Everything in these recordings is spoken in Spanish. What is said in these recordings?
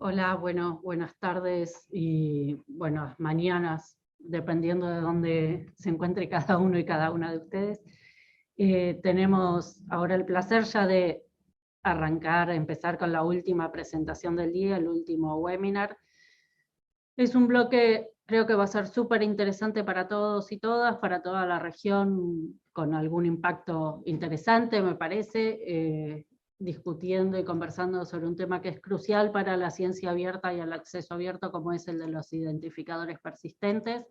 Hola, bueno, buenas tardes y buenas mañanas, dependiendo de dónde se encuentre cada uno y cada una de ustedes. Tenemos ahora el placer ya de empezar con la última presentación del día, el último webinar. Es un bloque, creo que va a ser súper interesante para todos y todas, para toda la región, con algún impacto interesante, me parece, discutiendo y conversando sobre un tema que es crucial para la ciencia abierta y el acceso abierto, como es el de los identificadores persistentes,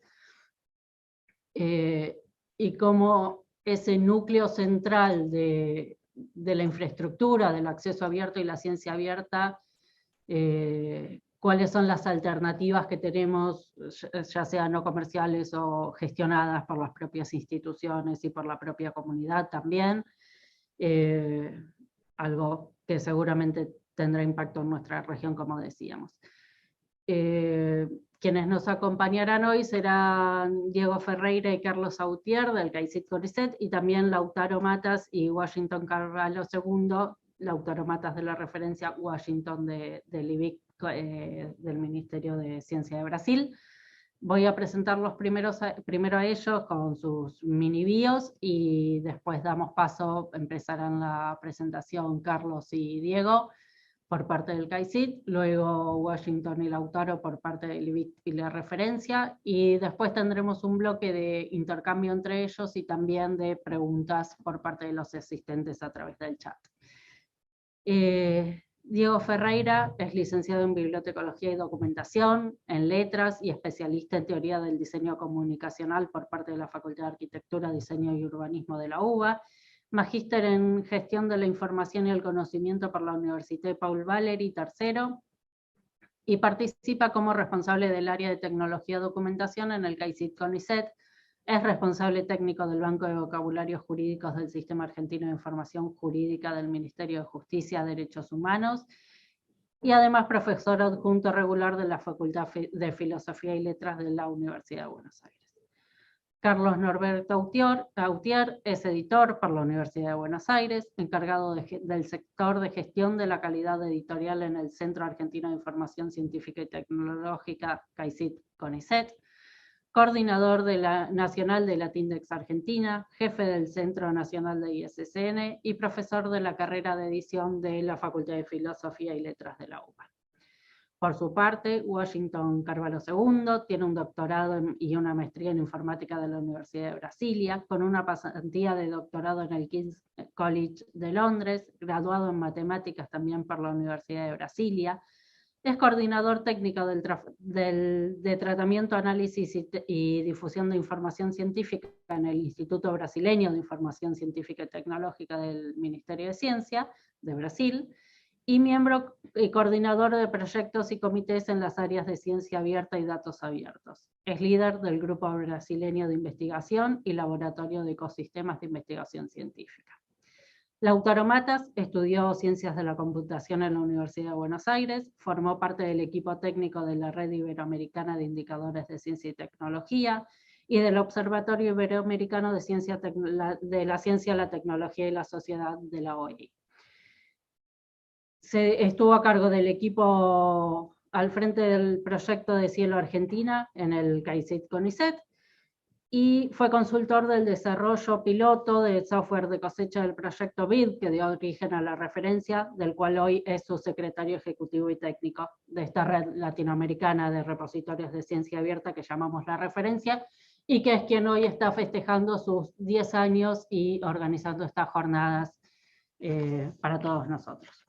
y cómo ese núcleo central de la infraestructura, del acceso abierto y la ciencia abierta, cuáles son las alternativas que tenemos, ya sean no comerciales o gestionadas por las propias instituciones y por la propia comunidad también, algo que seguramente tendrá impacto en nuestra región, como decíamos. Quienes nos acompañarán hoy serán Diego Ferreira y Carlos Autier del CAICIT CONICET, y también Lautaro Matas y Washington Carvalho II, Lautaro Matas de la referencia, Washington del IBIC, del Ministerio de Ciencia de Brasil. Voy a presentarlos primero a ellos con sus mini bios y después damos paso, empezarán la presentación Carlos y Diego por parte del CAICIT, luego Washington y Lautaro por parte del IBIC y la referencia, y después tendremos un bloque de intercambio entre ellos y también de preguntas por parte de los asistentes a través del chat. Diego Ferreira es licenciado en Bibliotecología y Documentación, en Letras y especialista en Teoría del Diseño Comunicacional por parte de la Facultad de Arquitectura, Diseño y Urbanismo de la UBA, magíster en Gestión de la Información y el Conocimiento por la Universidad Paul Valéry III, y participa como responsable del área de Tecnología y Documentación en el CAICIT CONICET. Es responsable técnico del Banco de Vocabularios Jurídicos del Sistema Argentino de Información Jurídica del Ministerio de Justicia y Derechos Humanos, y además profesor adjunto regular de la Facultad de Filosofía y Letras de la Universidad de Buenos Aires. Carlos Norberto Autier es editor por la Universidad de Buenos Aires, encargado del sector de gestión de la calidad editorial en el Centro Argentino de Información Científica y Tecnológica CAICIT-CONICET, coordinador nacional de Latindex Argentina, jefe del Centro Nacional de ISSN y profesor de la carrera de edición de la Facultad de Filosofía y Letras de la UBA. Por su parte, Washington Carvalho II tiene un doctorado y una maestría en informática de la Universidad de Brasilia, con una pasantía de doctorado en el King's College de Londres, graduado en matemáticas también por la Universidad de Brasilia. Es coordinador técnico de tratamiento, análisis y difusión de información científica en el Instituto Brasileño de Información Científica y Tecnológica del Ministerio de Ciencia de Brasil, y miembro y coordinador de proyectos y comités en las áreas de ciencia abierta y datos abiertos. Es líder del Grupo Brasileño de Investigación y Laboratorio de Ecosistemas de Investigación Científica. Lautaro Matas estudió Ciencias de la Computación en la Universidad de Buenos Aires, formó parte del equipo técnico de la Red Iberoamericana de Indicadores de Ciencia y Tecnología y del Observatorio Iberoamericano de la Ciencia, la Tecnología y la Sociedad de la OEI. Estuvo a cargo del equipo al frente del proyecto de Cielo Argentina en el CAICIT CONICET, y fue consultor del desarrollo piloto de software de cosecha del proyecto BID, que dio origen a la referencia, del cual hoy es su secretario ejecutivo y técnico de esta red latinoamericana de repositorios de ciencia abierta que llamamos La Referencia, y que es quien hoy está festejando sus 10 años y organizando estas jornadas para todos nosotros.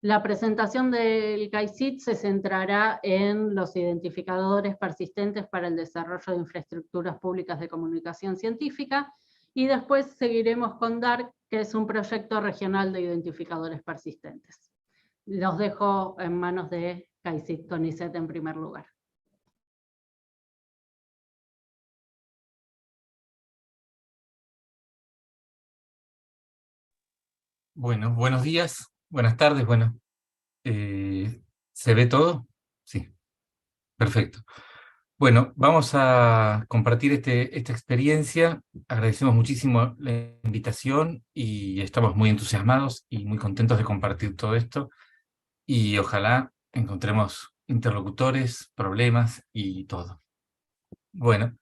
La presentación del CAICIT se centrará en los identificadores persistentes para el desarrollo de infraestructuras públicas de comunicación científica, y después seguiremos con DARC, que es un proyecto regional de identificadores persistentes. Los dejo en manos de CAICIT CONICET en primer lugar. Bueno, buenos días, buenas tardes, bueno. ¿Se ve todo? Sí, perfecto. Bueno, vamos a compartir esta experiencia. Agradecemos muchísimo la invitación y estamos muy entusiasmados y muy contentos de compartir todo esto. y ojalá encontremos interlocutores, problemas y todo. Bueno,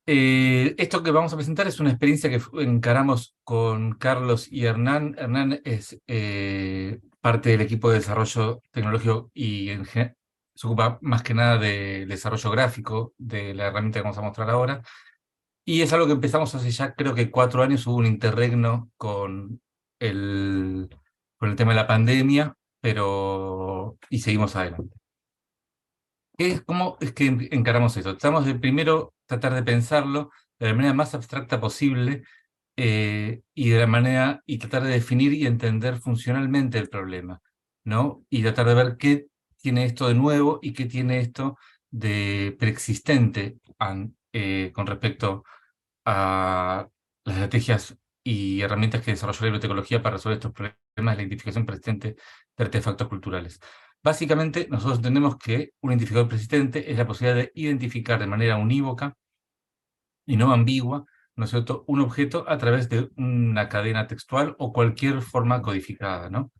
esto que vamos a presentar es una experiencia que encaramos con Carlos y Hernán. Hernán es parte del equipo de desarrollo tecnológico y se ocupa más que nada de desarrollo gráfico de la herramienta que vamos a mostrar ahora. Y es algo que empezamos hace ya creo que 4 años, hubo un interregno el, con el tema de la pandemia, y seguimos adelante. ¿Cómo es que encaramos eso? Tratamos de primero tratar de pensarlo de la manera más abstracta posible y tratar de definir y entender funcionalmente el problema, ¿no? Y tratar de ver qué tiene esto de nuevo y qué tiene esto de preexistente con respecto a las estrategias y herramientas que desarrolló la bibliotecología para resolver estos problemas de la identificación persistente de artefactos culturales. Básicamente, nosotros entendemos que un identificador persistente es la posibilidad de identificar de manera unívoca y no ambigua, ¿no es cierto?, un objeto a través de una cadena textual o cualquier forma codificada, ¿no?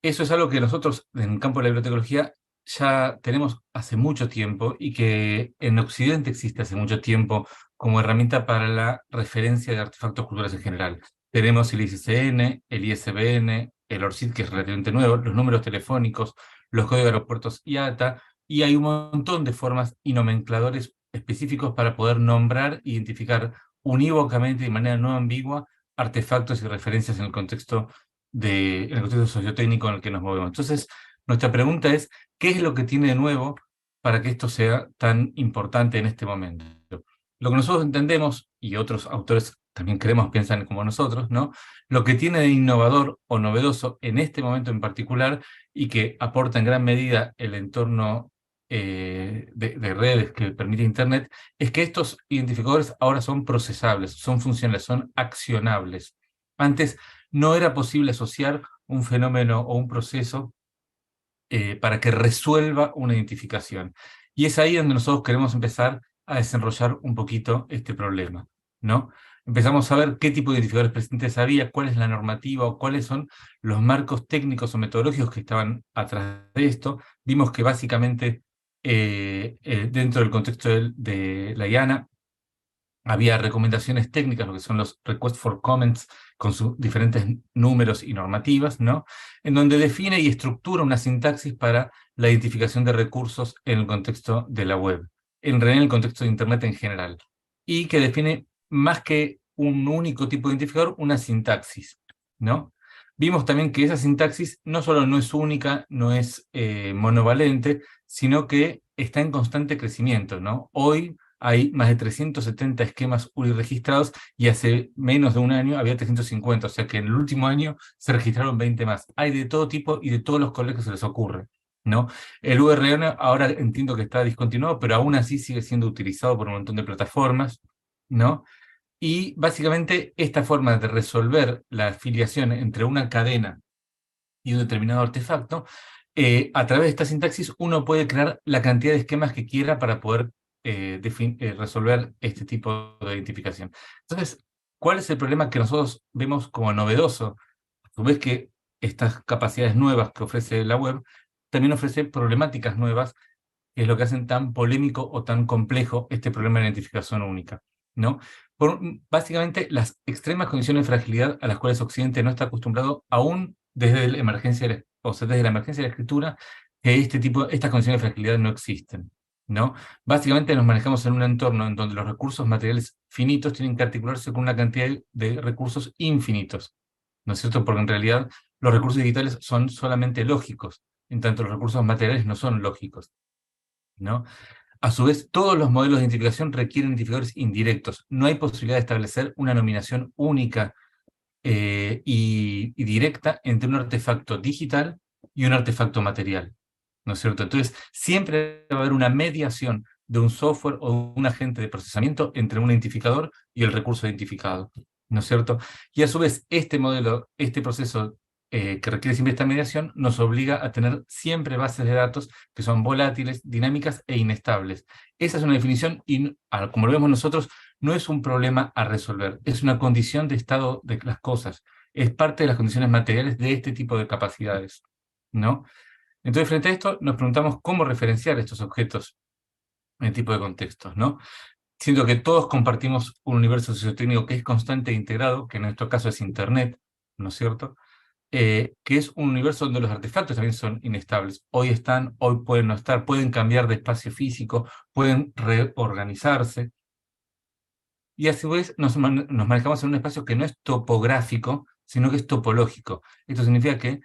Eso es algo que nosotros en el campo de la bibliotecología ya tenemos hace mucho tiempo y que en Occidente existe hace mucho tiempo como herramienta para la referencia de artefactos culturales en general. Tenemos el ISSN, el ISBN, el ORCID, que es relativamente nuevo, los números telefónicos, los códigos de aeropuertos IATA, y hay un montón de formas y nomencladores específicos para poder nombrar e identificar unívocamente, de manera no ambigua, artefactos y referencias en el contexto sociotécnico en el que nos movemos. Entonces, nuestra pregunta es, ¿qué es lo que tiene de nuevo para que esto sea tan importante en este momento? Lo que nosotros entendemos, y otros autores también creemos, piensan como nosotros, ¿no? Lo que tiene de innovador o novedoso en este momento en particular y que aporta en gran medida el entorno de redes que permite Internet, es que estos identificadores ahora son procesables, son funcionales, son accionables. Antes no era posible asociar un fenómeno o un proceso para que resuelva una identificación. Y es ahí donde nosotros queremos empezar a desarrollar un poquito este problema, ¿no? Empezamos a ver qué tipo de identificadores presentes había, cuál es la normativa o cuáles son los marcos técnicos o metodológicos que estaban atrás de esto. Vimos que básicamente dentro del contexto de la IANA había recomendaciones técnicas, lo que son los requests for comments, con sus diferentes números y normativas, ¿no? En donde define y estructura una sintaxis para la identificación de recursos en el contexto de la web, en realidad en el contexto de Internet en general, y que define más que un único tipo de identificador, una sintaxis, ¿no? Vimos también que esa sintaxis no solo no es única, no es monovalente, sino que está en constante crecimiento, ¿no? Hoy hay más de 370 esquemas URI registrados y hace menos de un año había 350, o sea que en el último año se registraron 20 más. Hay de todo tipo y de todos los colegios se les ocurre, ¿no? El URL ahora entiendo que está discontinuado, pero aún así sigue siendo utilizado por un montón de plataformas, ¿no? Y básicamente esta forma de resolver la afiliación entre una cadena y un determinado artefacto, a través de esta sintaxis uno puede crear la cantidad de esquemas que quiera para poder resolver este tipo de identificación. Entonces, ¿cuál es el problema que nosotros vemos como novedoso? A su vez que estas capacidades nuevas que ofrece la web, también ofrece problemáticas nuevas, que es lo que hacen tan polémico o tan complejo este problema de identificación única, ¿no? Básicamente, las extremas condiciones de fragilidad a las cuales Occidente no está acostumbrado, aún desde la emergencia desde la emergencia de la escritura, que estas condiciones de fragilidad no existen, ¿no? Básicamente nos manejamos en un entorno en donde los recursos materiales finitos tienen que articularse con una cantidad de recursos infinitos, ¿no es cierto? Porque en realidad los recursos digitales son solamente lógicos, en tanto los recursos materiales no son lógicos, ¿no? A su vez, todos los modelos de identificación requieren identificadores indirectos. No hay posibilidad de establecer una nominación única y directa entre un artefacto digital y un artefacto material, ¿no es cierto? Entonces, siempre va a haber una mediación de un software o un agente de procesamiento entre un identificador y el recurso identificado, ¿no es cierto? Y a su vez, este proceso que requiere siempre esta mediación, nos obliga a tener siempre bases de datos que son volátiles, dinámicas e inestables. Esa es una definición y, como lo vemos nosotros, no es un problema a resolver, es una condición de estado de las cosas, es parte de las condiciones materiales de este tipo de capacidades. ¿no? Entonces, frente a esto, nos preguntamos cómo referenciar estos objetos en este tipo de contextos, ¿no? Siento que todos compartimos un universo sociotécnico que es constante e integrado, que en nuestro caso es Internet, ¿no es cierto? Que es un universo donde los artefactos también son inestables. Hoy están, hoy pueden no estar, pueden cambiar de espacio físico, pueden reorganizarse, y a su vez nos manejamos en un espacio que no es topográfico, sino que es topológico. Esto significa que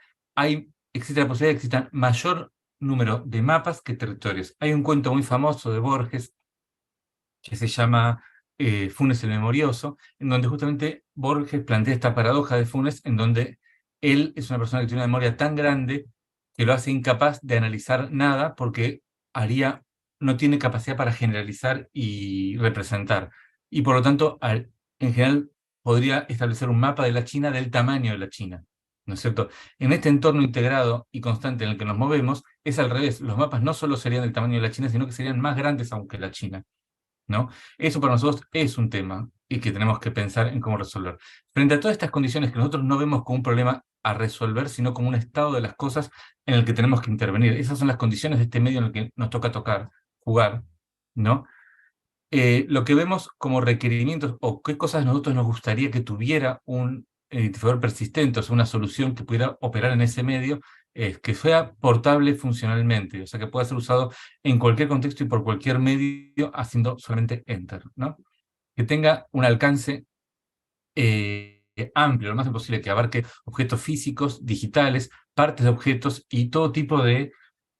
existe la posibilidad de que existan mayor número de mapas que territorios. Hay un cuento muy famoso de Borges que se llama Funes el Memorioso, en donde justamente Borges plantea esta paradoja de Funes, en donde él es una persona que tiene una memoria tan grande que lo hace incapaz de analizar nada porque no tiene capacidad para generalizar y representar. Y por lo tanto, en general, podría establecer un mapa de la China del tamaño de la China. ¿No es cierto? En este entorno integrado y constante en el que nos movemos, es al revés. Los mapas no solo serían del tamaño de la China, sino que serían más grandes aún que la China, ¿no? Eso para nosotros es un tema y que tenemos que pensar en cómo resolver. Frente a todas estas condiciones que nosotros no vemos como un problema a resolver, sino como un estado de las cosas en el que tenemos que intervenir. Esas son las condiciones de este medio en el que nos toca jugar, ¿no? Lo que vemos como requerimientos o qué cosas a nosotros nos gustaría que tuviera un identificador persistente, o sea, una solución que pudiera operar en ese medio, es que sea portable funcionalmente, o sea, que pueda ser usado en cualquier contexto y por cualquier medio haciendo solamente Enter, ¿no? Que tenga un alcance amplio, lo más posible, que abarque objetos físicos, digitales, partes de objetos y todo tipo de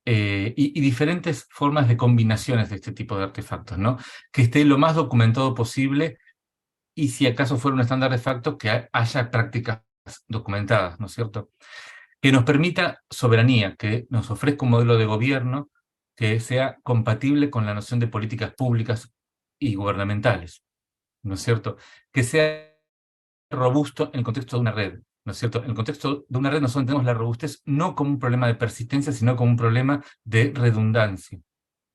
y diferentes formas de combinaciones de este tipo de artefactos, ¿no? Que esté lo más documentado posible y si acaso fuera un estándar de facto, que haya prácticas documentadas, ¿no es cierto? Que nos permita soberanía, que nos ofrezca un modelo de gobierno que sea compatible con la noción de políticas públicas y gubernamentales, ¿no es cierto? Que sea robusto en el contexto de una red, ¿no es cierto? En el contexto de una red nosotros entendemos la robustez no como un problema de persistencia, sino como un problema de redundancia,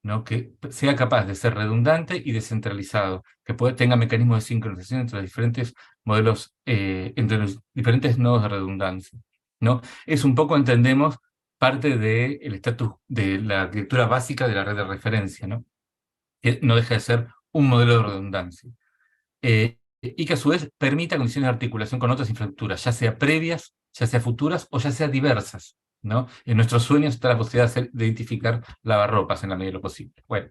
¿no? Que sea capaz de ser redundante y descentralizado, que tenga mecanismos de sincronización entre los diferentes modelos, entre los diferentes nodos de redundancia, ¿no? Es un poco, entendemos, parte del estatus de la arquitectura básica de la red de referencia, ¿no? Que no deja de ser un modelo de redundancia. Y que a su vez permita condiciones de articulación con otras infraestructuras, ya sea previas, ya sea futuras o ya sea diversas, ¿no? En nuestros sueños está la posibilidad de identificar lavarropas en la medida de lo posible. Bueno,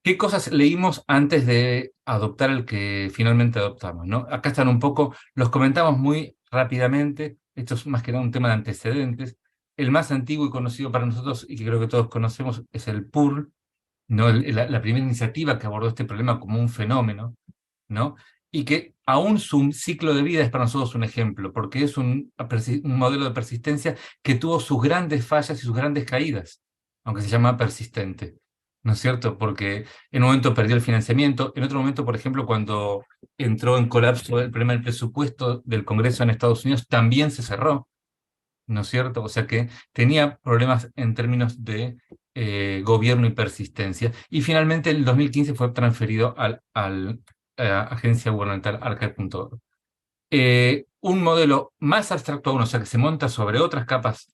¿qué cosas leímos antes de adoptar el que finalmente adoptamos, ¿no? Acá están un poco, los comentamos muy rápidamente, esto es más que nada un tema de antecedentes. El más antiguo y conocido para nosotros, y que creo que todos conocemos, es el PURL, ¿no? La primera iniciativa que abordó este problema como un fenómeno, ¿no? Y que aún su ciclo de vida es para nosotros un ejemplo, porque es un modelo de persistencia que tuvo sus grandes fallas y sus grandes caídas, aunque se llama persistente, ¿no es cierto? Porque en un momento perdió el financiamiento, en otro momento, por ejemplo, cuando entró en colapso el problema del presupuesto del Congreso en Estados Unidos, también se cerró, ¿no es cierto? O sea que tenía problemas en términos de gobierno y persistencia. Y finalmente en el 2015 fue transferido al agencia gubernamental archive.org. Un modelo más abstracto aún, o sea que se monta sobre otras capas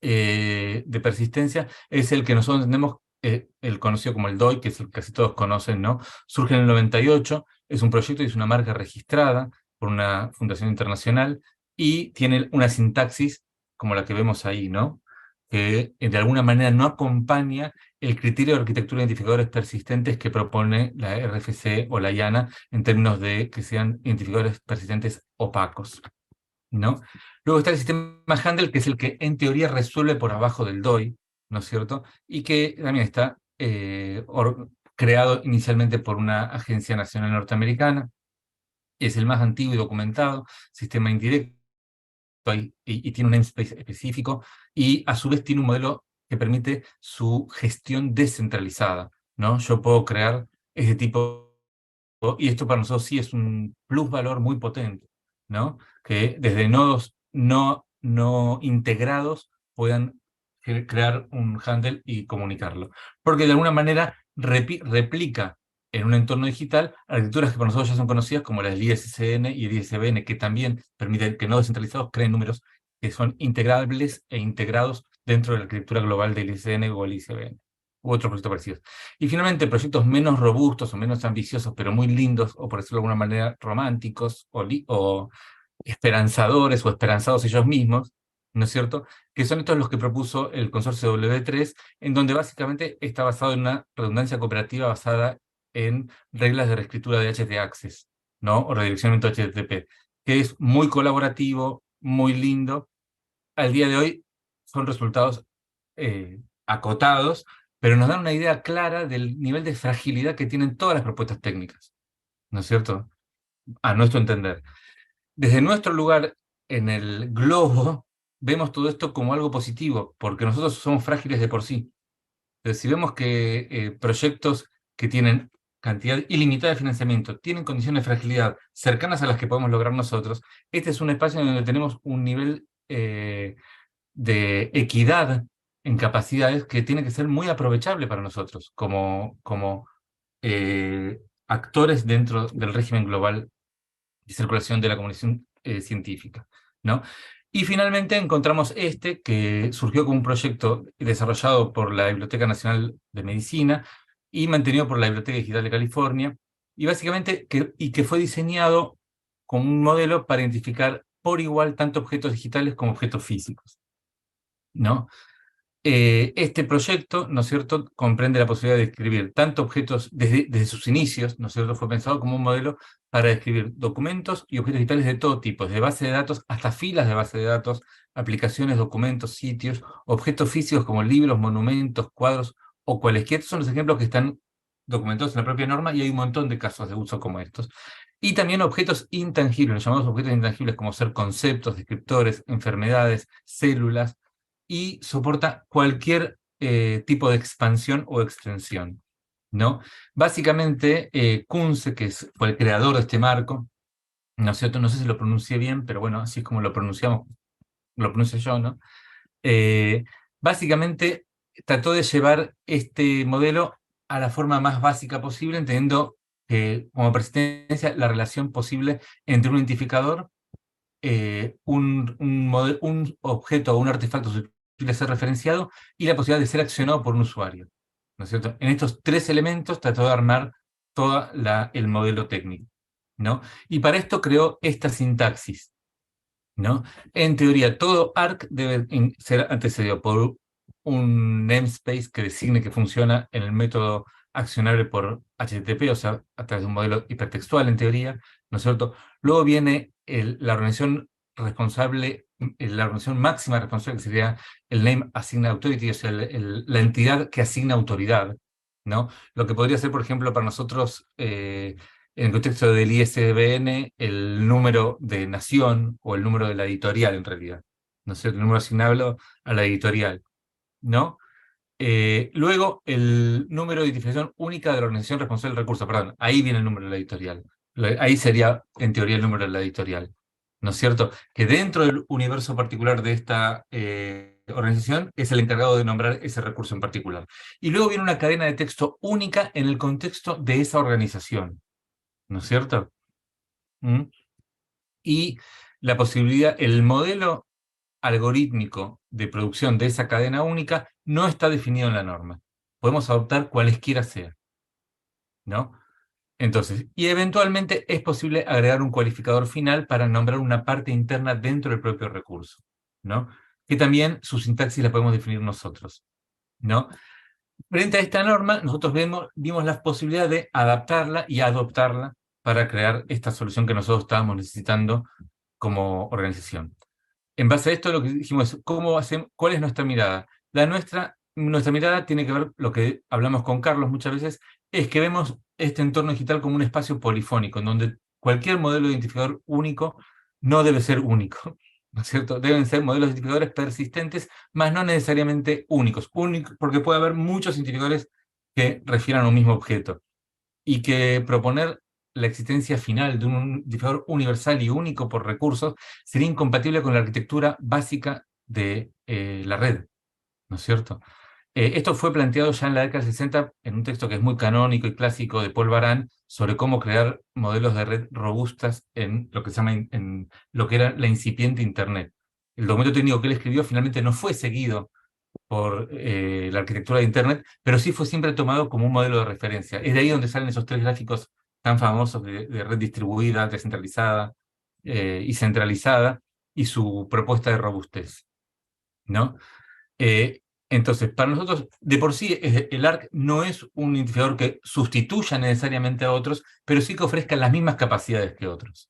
de persistencia, es el que nosotros entendemos, el conocido como el DOI, que es el que casi todos conocen, ¿no? Surge en el 98, es un proyecto y es una marca registrada por una fundación internacional y tiene una sintaxis como la que vemos ahí, ¿no? Que de alguna manera no acompaña el criterio de arquitectura de identificadores persistentes que propone la RFC o la IANA en términos de que sean identificadores persistentes opacos, ¿no? Luego está el sistema Handel, que es el que en teoría resuelve por abajo del DOI, ¿no es cierto? Y que también está creado inicialmente por una agencia nacional norteamericana. Es el más antiguo y documentado, sistema indirecto, y tiene un namespace específico, y a su vez tiene un modelo que permite su gestión descentralizada, ¿no? Yo puedo crear ese tipo, y esto para nosotros sí es un plusvalor muy potente, ¿no? Que desde nodos no integrados puedan crear un handle y comunicarlo. Porque de alguna manera replica en un entorno digital arquitecturas que para nosotros ya son conocidas como las del ISSN y el ISBN, que también permiten que nodos centralizados creen números que son integrables e integrados dentro de la arquitectura global del ICN o el ICBN, u otros proyectos parecidos. Y finalmente, proyectos menos robustos o menos ambiciosos, pero muy lindos, o por decirlo de alguna manera, románticos o esperanzadores o esperanzados ellos mismos, ¿no es cierto? Que son estos los que propuso el consorcio W3, en donde básicamente está basado en una redundancia cooperativa basada en reglas de reescritura de htaccess, ¿no? O redireccionamiento HTTP, que es muy colaborativo, muy lindo. Al día de hoy son resultados acotados, pero nos dan una idea clara del nivel de fragilidad que tienen todas las propuestas técnicas, ¿no es cierto? A nuestro entender. Desde nuestro lugar en el globo, vemos todo esto como algo positivo, porque nosotros somos frágiles de por sí. Entonces, si vemos que proyectos que tienen cantidad ilimitada de financiamiento tienen condiciones de fragilidad cercanas a las que podemos lograr nosotros, este es un espacio en donde tenemos un nivel de equidad en capacidades que tiene que ser muy aprovechable para nosotros como actores dentro del régimen global y circulación de la comunicación científica, ¿no? Y finalmente encontramos este, que surgió como un proyecto desarrollado por la Biblioteca Nacional de Medicina y mantenido por la Biblioteca Digital de California, y básicamente que fue diseñado como un modelo para identificar por igual tanto objetos digitales como objetos físicos, ¿no? Este proyecto, ¿no es cierto?, comprende la posibilidad de describir tanto objetos desde sus inicios, ¿no es cierto?, fue pensado como un modelo para describir documentos y objetos digitales de todo tipo, desde base de datos hasta filas de base de datos, aplicaciones, documentos, sitios, objetos físicos como libros, monumentos, cuadros o cualesquiera. Estos son los ejemplos que están documentados en la propia norma y hay un montón de casos de uso como estos. Y también objetos intangibles, los llamados objetos intangibles, como ser conceptos, descriptores, enfermedades, células, y soporta cualquier tipo de expansión o extensión, ¿no? Básicamente, Kunze, fue el creador de este marco, ¿no es cierto? No sé si lo pronuncié bien, pero bueno, así es como lo pronunciamos, lo pronuncio yo, ¿no? Eh, Básicamente trató de llevar este modelo a la forma más básica posible, entendiendo como persistencia la relación posible entre un identificador, un objeto o un artefacto susceptible de ser referenciado y la posibilidad de ser accionado por un usuario, ¿no es cierto? En estos tres elementos trató de armar todo el modelo técnico, ¿no? Y para esto creó esta sintaxis, ¿no? En teoría, todo ARC debe ser antecedido por un namespace que designe que funciona en el método accionable por HTTP, o sea, a través de un modelo hipertextual en teoría, ¿no es cierto? Luego viene la organización responsable, la organización máxima responsable, que sería el Name Assign Authority, o sea, la entidad que asigna autoridad, ¿no? Lo que podría ser, por ejemplo, para nosotros, en el contexto del ISBN, el número de nación o el número de la editorial, en realidad, ¿no es cierto? El número asignable a la editorial, ¿no? Luego, el número de identificación única de la organización responsable del recurso, perdón, ahí viene el número de la editorial. Ahí sería, en teoría, el número de la editorial, ¿no es cierto? Que dentro del universo particular de esta organización es el encargado de nombrar ese recurso en particular. Y luego viene una cadena de texto única en el contexto de esa organización, ¿no es cierto? ¿Mm? Y la posibilidad, el modelo algorítmico de producción de esa cadena única no está definido en la norma. Podemos adoptar cualesquiera sea, ¿no? Entonces, y eventualmente es posible agregar un cualificador final para nombrar una parte interna dentro del propio recurso, ¿no? Que también su sintaxis la podemos definir nosotros, ¿no? Frente a esta norma, nosotros vimos la posibilidad de adaptarla y adoptarla para crear esta solución que nosotros estábamos necesitando como organización. En base a esto, lo que dijimos es, ¿cuál es nuestra mirada? Nuestra mirada tiene que ver, lo que hablamos con Carlos muchas veces, es que vemos este entorno digital como un espacio polifónico, en donde cualquier modelo de identificador único no debe ser único, ¿no es cierto? Deben ser modelos de identificadores persistentes, más no necesariamente únicos, porque puede haber muchos identificadores que refieran a un mismo objeto, y que proponer la existencia final de un identificador universal y único por recursos sería incompatible con la arquitectura básica de la red, ¿no es cierto? Esto fue planteado ya en la década del 60 en un texto que es muy canónico y clásico de Paul Baran sobre cómo crear modelos de red robustas en lo que se llama en lo que era la incipiente Internet. el documento técnico que él escribió finalmente no fue seguido por la arquitectura de Internet, pero sí fue siempre tomado como un modelo de referencia. Es de ahí donde salen esos tres gráficos tan famosos de red distribuida, descentralizada y centralizada, y su propuesta de robustez, ¿no? Entonces, para nosotros, de por sí, el ARC no es un identificador que sustituya necesariamente a otros, pero sí que ofrezca las mismas capacidades que otros,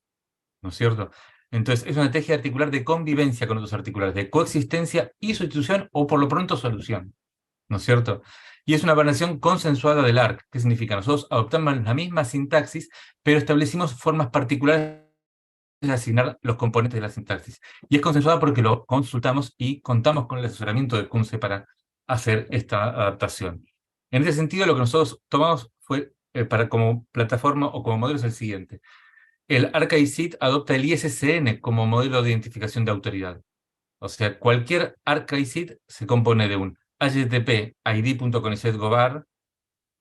¿no es cierto? Entonces, es una estrategia articular de convivencia con otros articulares, de coexistencia y sustitución, o por lo pronto solución, ¿no es cierto? Y es una variación consensuada del ARC. ¿Qué significa? Nosotros adoptamos la misma sintaxis, pero establecimos formas particulares de asignar los componentes de la sintaxis. Y es consensuada porque lo consultamos y contamos con el asesoramiento de Kunze para hacer esta adaptación. En ese sentido, lo que nosotros tomamos fue, como plataforma o como modelo es el siguiente. El ArcICID adopta el ISSN como modelo de identificación de autoridad. O sea, cualquier ArcICID se compone de un HTTP id.conicet.govar,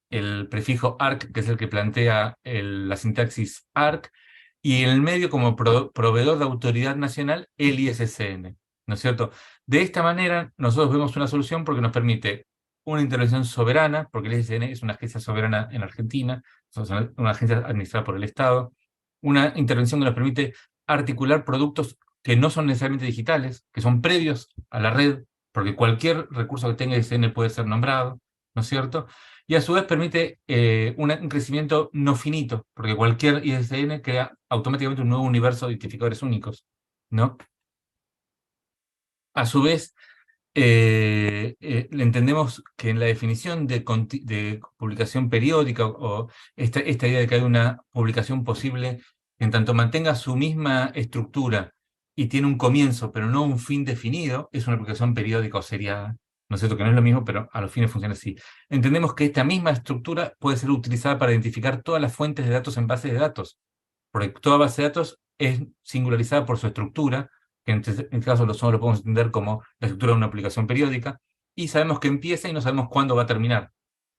el prefijo ARC, que es el que plantea la sintaxis ARC, y en el medio, como proveedor de autoridad nacional, el ISSN, ¿no es cierto? De esta manera, nosotros vemos una solución porque nos permite una intervención soberana, porque el ISSN es una agencia soberana en Argentina, es una agencia administrada por el Estado, una intervención que nos permite articular productos que no son necesariamente digitales, que son previos a la red, porque cualquier recurso que tenga ISSN puede ser nombrado, ¿no es cierto? Y a su vez permite un crecimiento no finito, porque cualquier ISSN crea automáticamente un nuevo universo de identificadores únicos, ¿no? A su vez, entendemos que en la definición de publicación periódica, o esta idea de que hay una publicación posible, en tanto mantenga su misma estructura y tiene un comienzo, pero no un fin definido, es una publicación periódica o seriada. ¿No es cierto? Que no es lo mismo, pero a los fines funciona así. Entendemos que esta misma estructura puede ser utilizada para identificar todas las fuentes de datos en bases de datos, porque toda base de datos es singularizada por su estructura, que en este caso nosotros lo podemos entender como la estructura de una aplicación periódica, y sabemos que empieza y no sabemos cuándo va a terminar.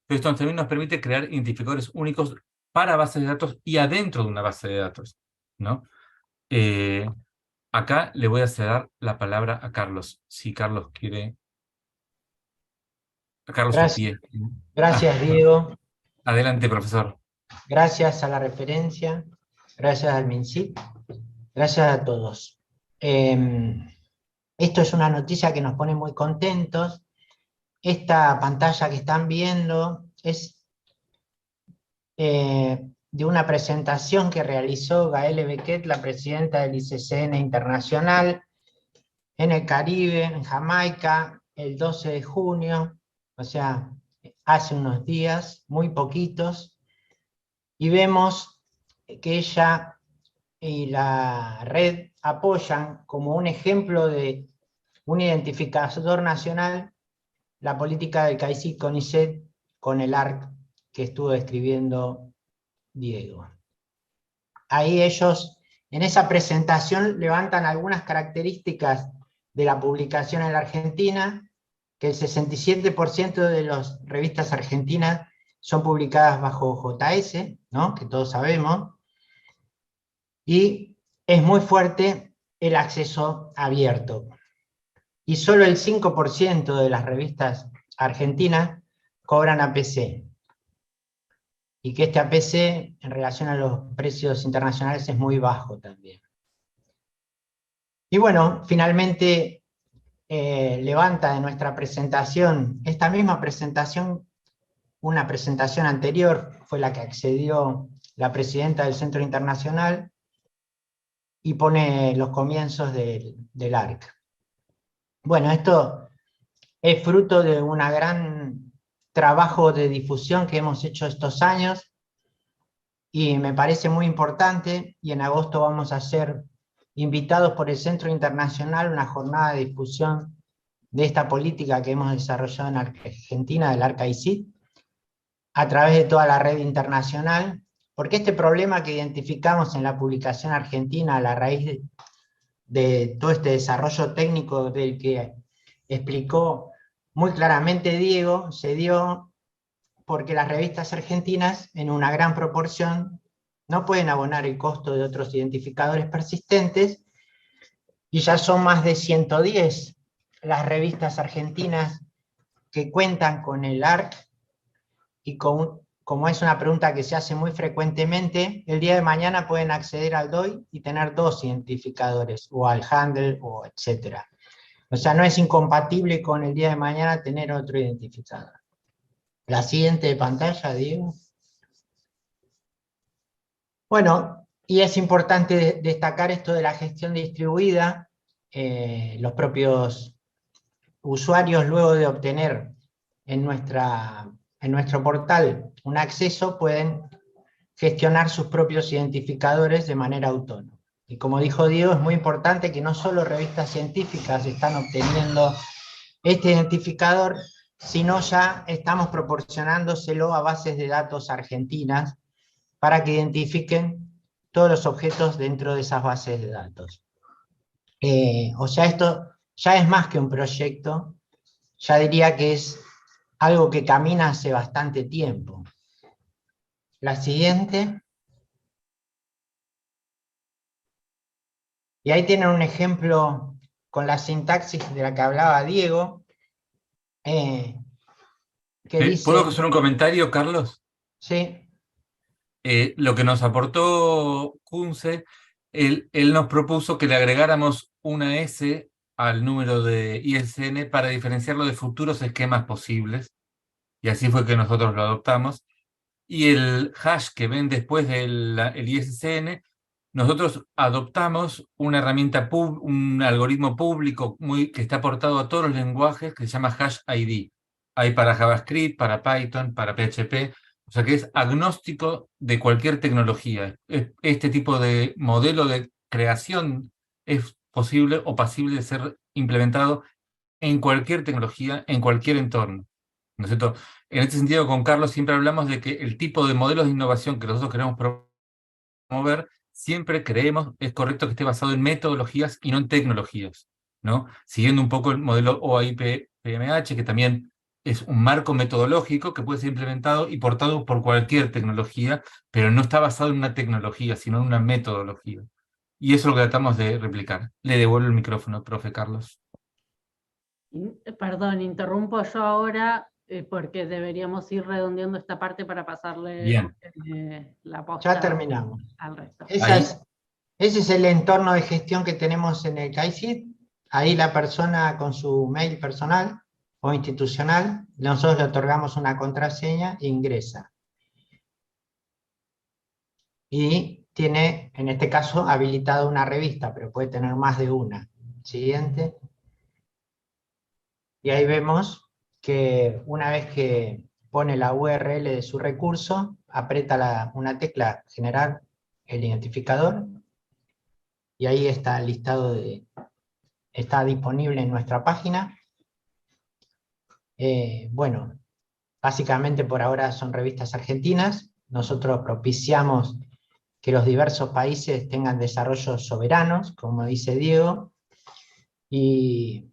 Pero esto también nos permite crear identificadores únicos para bases de datos y adentro de una base de datos, ¿no? Acá le voy a ceder la palabra a Carlos, si Carlos quiere. A Carlos Gracias, Upié. gracias Diego, Adelante, profesor. gracias a la referencia, gracias al MinSIT, gracias a todos. Esto es una noticia que nos pone muy contentos. Esta pantalla que están viendo es de una presentación que realizó Gaëlle Bequet, la presidenta del ICCN Internacional, en el Caribe, en Jamaica, el 12 de junio, o sea, hace unos días, muy poquitos, y vemos que ella y la red apoyan como un ejemplo de un identificador nacional la política del CAICID-CONICET con el ARC que estuvo describiendo Diego. Ahí ellos, en esa presentación, levantan algunas características de la publicación en la Argentina, que el 67% de las revistas argentinas son publicadas bajo JS, ¿no? Que todos sabemos, y es muy fuerte el acceso abierto. Y solo el 5% de las revistas argentinas cobran APC. Y que este APC, en relación a los precios internacionales, es muy bajo también. Y bueno, finalmente levanta de nuestra presentación, esta misma presentación, una presentación anterior, fue la que accedió la presidenta del Centro Internacional, y pone los comienzos del ARC. Bueno, esto es fruto de un gran trabajo de difusión que hemos hecho estos años, y me parece muy importante, y en agosto vamos a ser invitados por el Centro Internacional a una jornada de difusión de esta política que hemos desarrollado en Argentina, del ARC-ICID, a través de toda la red internacional, porque este problema que identificamos en la publicación argentina a la raíz de todo este desarrollo técnico del que explicó muy claramente Diego, se dio porque las revistas argentinas, en una gran proporción, no pueden abonar el costo de otros identificadores persistentes, y ya son más de 110 las revistas argentinas que cuentan con el ARC, y como es una pregunta que se hace muy frecuentemente, el día de mañana pueden acceder al DOI y tener 2 identificadores, o al Handle, o etcétera. O sea, no es incompatible con el día de mañana tener otro identificador. La siguiente pantalla, Diego. Bueno, y es importante destacar esto de la gestión distribuida. Los propios usuarios, luego de obtener en nuestro portal un acceso, pueden gestionar sus propios identificadores de manera autónoma. Y como dijo Diego, es muy importante que no solo revistas científicas están obteniendo este identificador, sino ya estamos proporcionándoselo a bases de datos argentinas para que identifiquen todos los objetos dentro de esas bases de datos. O sea, esto ya es más que un proyecto, ya diría que es algo que camina hace bastante tiempo. La siguiente. Y ahí tienen un ejemplo con la sintaxis de la que hablaba Diego, que dice... ¿Puedo hacer un comentario, Carlos? Sí. Lo que nos aportó Kunze, él nos propuso que le agregáramos una S al número de ISN para diferenciarlo de futuros esquemas posibles, y así fue que nosotros lo adoptamos. Y el hash que ven después del el ISN, nosotros adoptamos una herramienta, un algoritmo público que está aportado a todos los lenguajes, que se llama hash ID. Hay para JavaScript, para Python, para PHP, o sea que es agnóstico de cualquier tecnología. Este tipo de modelo de creación es posible o pasible de ser implementado en cualquier tecnología, en cualquier entorno, ¿no es cierto? En este sentido, con Carlos siempre hablamos de que el tipo de modelos de innovación que nosotros queremos promover, siempre creemos es correcto que esté basado en metodologías y no en tecnologías, ¿no? Siguiendo un poco el modelo OAI-PMH, que también es un marco metodológico que puede ser implementado y portado por cualquier tecnología, pero no está basado en una tecnología, sino en una metodología. Y eso es lo que tratamos de replicar. Le devuelvo el micrófono, profe Carlos. Perdón, interrumpo yo ahora porque deberíamos ir redondeando esta parte para pasarle Bien. la posta Ya terminamos. al resto. Ese es el entorno de gestión que tenemos en el CAICID. Ahí la persona con su mail personal o institucional, nosotros le otorgamos una contraseña e ingresa. Y tiene, en este caso, habilitada una revista, pero puede tener más de una. Siguiente. Y ahí vemos que una vez que pone la URL de su recurso, aprieta una tecla generar el identificador, y ahí está el listado está disponible en nuestra página. Bueno, básicamente por ahora son revistas argentinas. Nosotros propiciamos que los diversos países tengan desarrollos soberanos, como dice Diego, y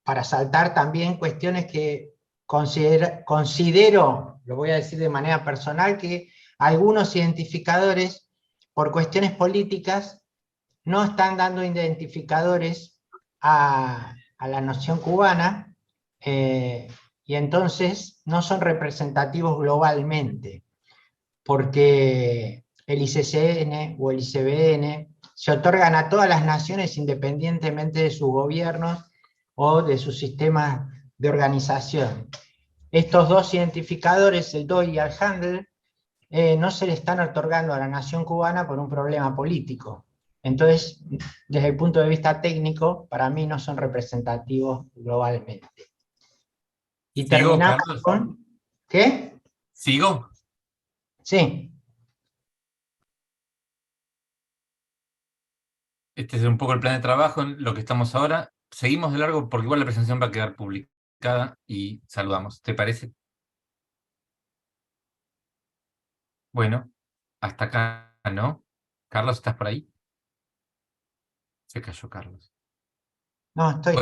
para saltar también cuestiones que considero, lo voy a decir de manera personal, que algunos identificadores, por cuestiones políticas, no están dando identificadores a la nación cubana, y entonces no son representativos globalmente, porque el ICCN o el ICBN se otorgan a todas las naciones independientemente de sus gobiernos o de sus sistemas de organización. Estos dos identificadores, el DOI y el Handle, no se le están otorgando a la nación cubana por un problema político. Entonces, desde el punto de vista técnico, para mí no son representativos globalmente. Y terminamos con... ¿Qué? ¿Sigo? Sí. Este es un poco el plan de trabajo en lo que estamos ahora. Seguimos de largo porque igual la presentación va a quedar publicada y saludamos. ¿Te parece? Bueno, hasta acá, ¿no? Carlos, ¿estás por ahí? Se cayó Carlos. No, estoy.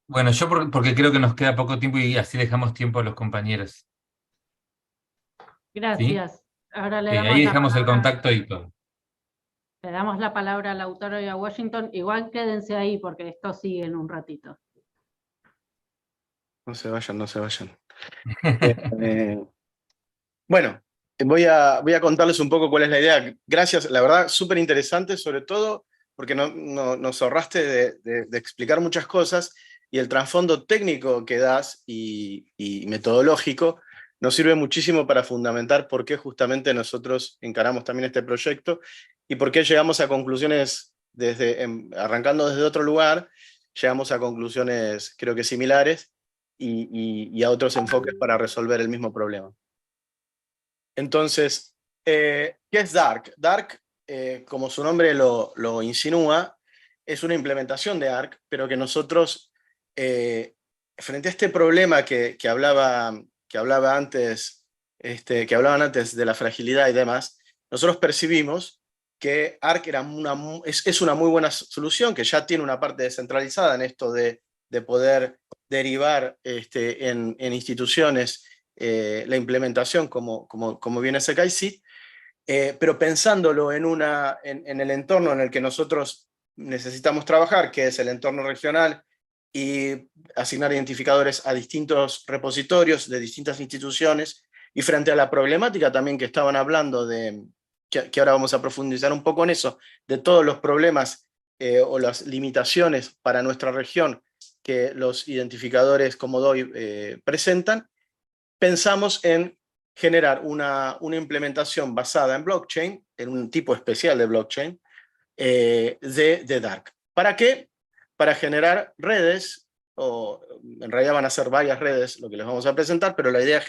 Bueno, yo porque creo que nos queda poco tiempo y así dejamos tiempo a los compañeros. Gracias. ¿Sí? Ahora le damos Ahí la dejamos el palabra. contacto y todo. Le damos la palabra al autor y a Washington. Igual quédense ahí porque esto sigue en un ratito. No se vayan, no se vayan. Bueno, voy a contarles un poco cuál es la idea. Gracias, la verdad, súper interesante, sobre todo porque nos ahorraste de explicar muchas cosas, y el trasfondo técnico que das y metodológico nos sirve muchísimo para fundamentar por qué justamente nosotros encaramos también este proyecto y por qué llegamos a conclusiones, arrancando desde otro lugar, llegamos a conclusiones creo que similares y a otros enfoques para resolver el mismo problema. Entonces, ¿qué es Dark? Dark, como su nombre lo insinúa, es una implementación de Arc, pero que nosotros, frente a este problema que hablaban antes de la fragilidad y demás, nosotros percibimos que Arc es una muy buena solución, que ya tiene una parte descentralizada en esto de poder derivar en instituciones la implementación como viene SKIC, pero pensándolo en el entorno en el que nosotros necesitamos trabajar, que es el entorno regional, y asignar identificadores a distintos repositorios de distintas instituciones, y frente a la problemática también que estaban hablando, que ahora vamos a profundizar un poco en eso, de todos los problemas o las limitaciones para nuestra región que los identificadores como DOI presentan, pensamos en generar una implementación basada en blockchain, en un tipo especial de blockchain, de Dark. ¿Para qué? Para generar redes, o en realidad van a ser varias redes lo que les vamos a presentar, pero la idea es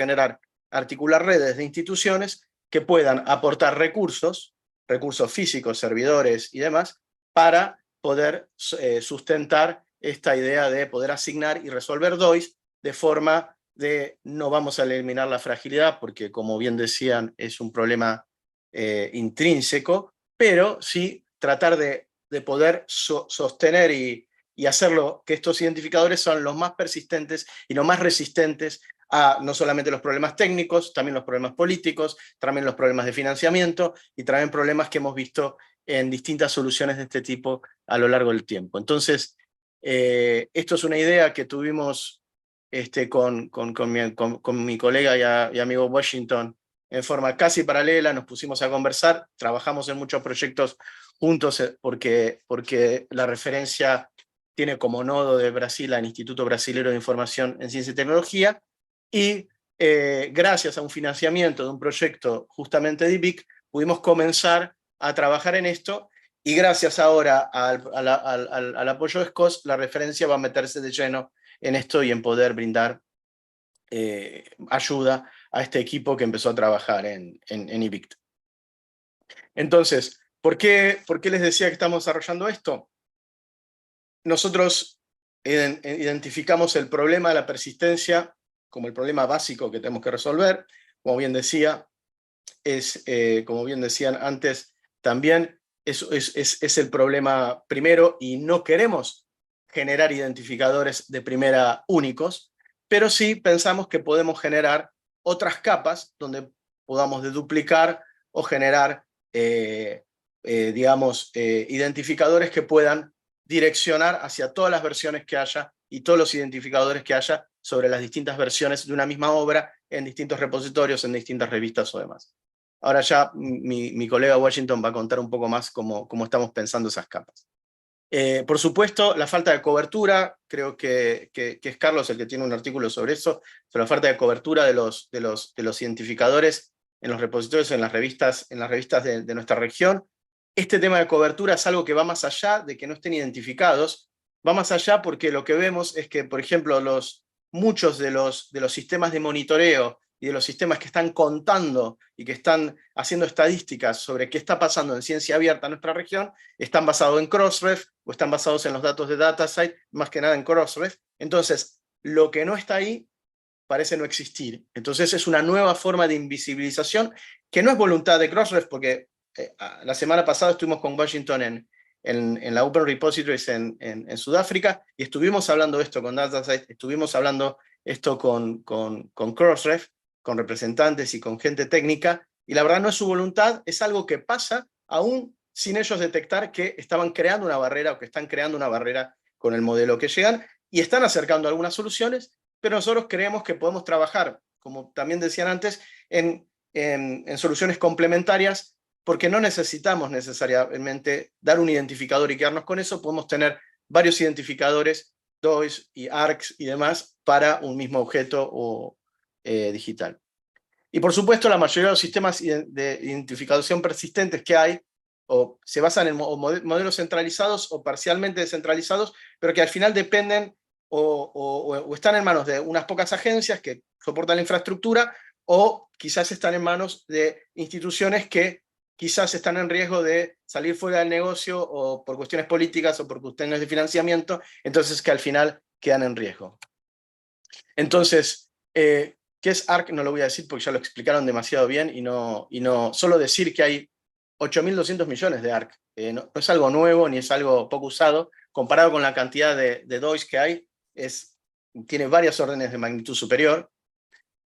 articular redes de instituciones que puedan aportar recursos físicos, servidores y demás, para poder sustentar esta idea de poder asignar y resolver DOIs de forma de no vamos a eliminar la fragilidad, porque como bien decían, es un problema intrínseco, pero sí tratar de poder sostener y hacerlo que estos identificadores son los más persistentes y los más resistentes a no solamente los problemas técnicos, también los problemas políticos, también los problemas de financiamiento y también problemas que hemos visto en distintas soluciones de este tipo a lo largo del tiempo. Entonces, esto es una idea que tuvimos con mi colega y amigo Washington en forma casi paralela, nos pusimos a conversar, trabajamos en muchos proyectos juntos porque la referencia tiene como nodo de Brasil al Instituto Brasilero de Información en Ciencia y Tecnología, y gracias a un financiamiento de un proyecto justamente de IBIC, pudimos comenzar a trabajar en esto, y gracias ahora al apoyo de SCOS, la referencia va a meterse de lleno en esto y en poder brindar ayuda a este equipo que empezó a trabajar en IBIC. Entonces, ¿por qué les decía que estamos desarrollando esto? Nosotros identificamos el problema de la persistencia como el problema básico que tenemos que resolver. Como bien decía, como bien decían antes, también es el problema primero, y no queremos generar identificadores de primera únicos, pero sí pensamos que podemos generar otras capas donde podamos deduplicar o generar, identificadores que puedan direccionar hacia todas las versiones que haya y todos los identificadores que haya sobre las distintas versiones de una misma obra en distintos repositorios, en distintas revistas o demás. Ahora ya mi colega Washington va a contar un poco más cómo estamos pensando esas capas. Por supuesto, la falta de cobertura, creo que es Carlos el que tiene un artículo sobre eso, sobre la falta de cobertura de los identificadores en los repositorios, en las revistas de nuestra región. Este tema de cobertura es algo que va más allá de que no estén identificados, va más allá porque lo que vemos es que, por ejemplo, muchos de los sistemas de monitoreo y de los sistemas que están contando y que están haciendo estadísticas sobre qué está pasando en ciencia abierta en nuestra región, están basados en Crossref o están basados en los datos de DataCite, más que nada en Crossref. Entonces, lo que no está ahí parece no existir. Entonces es una nueva forma de invisibilización que no es voluntad de Crossref, porque la semana pasada estuvimos con Washington en la Open Repositories en Sudáfrica, y estuvimos hablando de esto con DataCite, estuvimos hablando esto con Crossref, con representantes y con gente técnica, y la verdad no es su voluntad, es algo que pasa aún sin ellos detectar que estaban creando una barrera o que están creando una barrera con el modelo que llegan y están acercando algunas soluciones, pero nosotros creemos que podemos trabajar, como también decían antes, en soluciones complementarias, porque no necesitamos necesariamente dar un identificador y quedarnos con eso, podemos tener varios identificadores, DOIs y ARCs y demás, para un mismo objeto digital. Y por supuesto, la mayoría de los sistemas de identificación persistentes que hay, o se basan en modelos centralizados o parcialmente descentralizados, pero que al final dependen o están en manos de unas pocas agencias que soportan la infraestructura, o quizás están en manos de instituciones que quizás están en riesgo de salir fuera del negocio o por cuestiones políticas o por cuestiones de financiamiento, entonces que al final quedan en riesgo. Entonces, ¿qué es ARC? No lo voy a decir porque ya lo explicaron demasiado bien y no solo decir que hay 8.200 millones de ARC. No es algo nuevo ni es algo poco usado. Comparado con la cantidad de DOIs que hay, tiene varias órdenes de magnitud superior.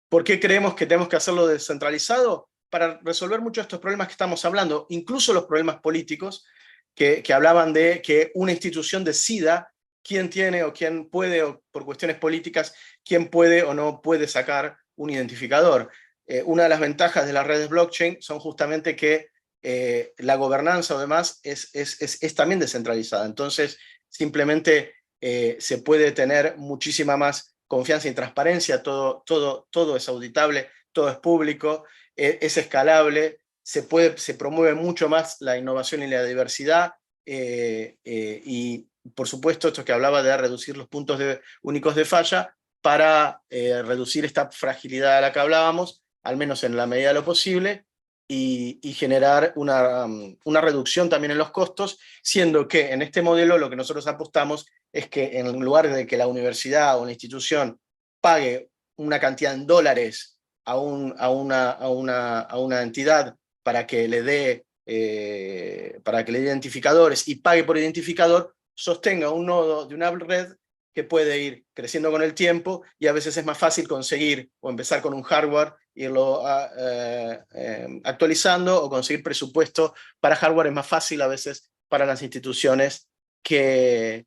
¿Por qué creemos que tenemos que hacerlo descentralizado? Para resolver muchos de estos problemas que estamos hablando, incluso los problemas políticos, que hablaban de que una institución decida quién tiene o quién puede, o por cuestiones políticas, quién puede o no puede sacar un identificador. Una de las ventajas de las redes blockchain son justamente que la gobernanza o demás es también descentralizada. Entonces, simplemente se puede tener muchísima más confianza y transparencia, todo es auditable, todo es público, es escalable, se promueve mucho más la innovación y la diversidad, y por supuesto esto que hablaba de reducir los puntos únicos de falla para reducir esta fragilidad de la que hablábamos, al menos en la medida de lo posible, y generar una reducción también en los costos, siendo que en este modelo lo que nosotros apostamos es que en lugar de que la universidad o la institución pague una cantidad en dólares a una entidad para que le dé identificadores y pague por identificador, sostenga un nodo de una red que puede ir creciendo con el tiempo, y a veces es más fácil conseguir o empezar con un hardware, irlo actualizando, o conseguir presupuesto para hardware es más fácil a veces para las instituciones que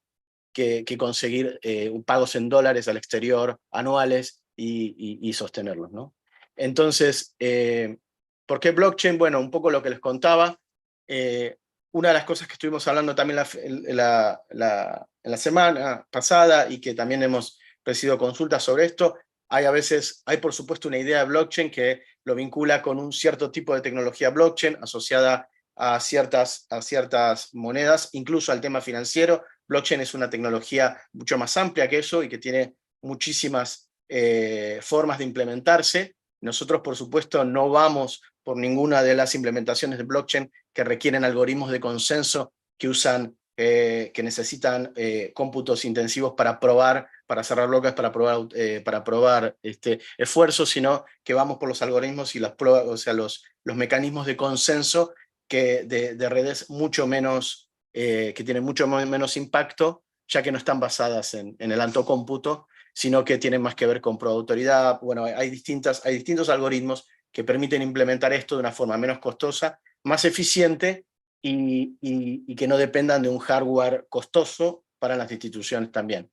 conseguir pagos en dólares al exterior anuales y sostenerlos, ¿no? Entonces, ¿por qué blockchain? Bueno, un poco lo que les contaba. Una de las cosas que estuvimos hablando también en la semana pasada, y que también hemos recibido consultas sobre esto, hay por supuesto una idea de blockchain que lo vincula con un cierto tipo de tecnología blockchain asociada a ciertas monedas, incluso al tema financiero. Blockchain es una tecnología mucho más amplia que eso y que tiene muchísimas formas de implementarse. Nosotros, por supuesto, no vamos por ninguna de las implementaciones de blockchain que requieren algoritmos de consenso que necesitan cómputos intensivos para cerrar bloques, para probar esfuerzos, sino que vamos por los algoritmos y las pruebas, o sea, los mecanismos de consenso de redes mucho menos, que tienen mucho menos impacto, ya que no están basadas en el alto cómputo, sino que tienen más que ver con prueba de autoridad. Bueno, hay distintos algoritmos que permiten implementar esto de una forma menos costosa, más eficiente, y que no dependan de un hardware costoso para las instituciones también.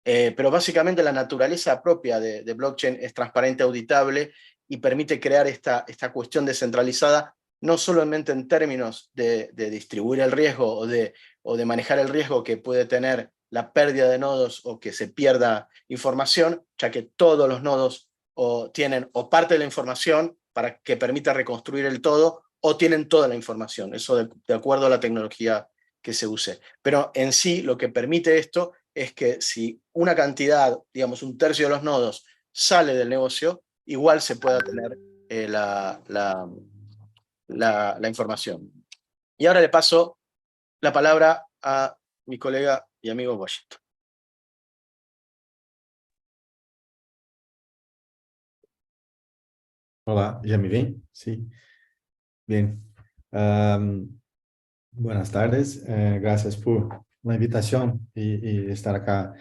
Pero básicamente la naturaleza propia de blockchain es transparente, auditable, y permite crear esta cuestión descentralizada, no solamente en términos de distribuir el riesgo o de manejar el riesgo que puede tener la pérdida de nodos o que se pierda información, ya que todos los nodos tienen o parte de la información para que permita reconstruir el todo, o tienen toda la información, eso de acuerdo a la tecnología que se use. Pero en sí lo que permite esto es que si una cantidad, digamos un tercio de los nodos, sale del negocio, igual se pueda tener la información. Y ahora le paso la palabra a mi colega y amigo Washington. Hola, ¿ya me ven? Sí. Bien. Buenas tardes. Gracias por la invitación y estar acá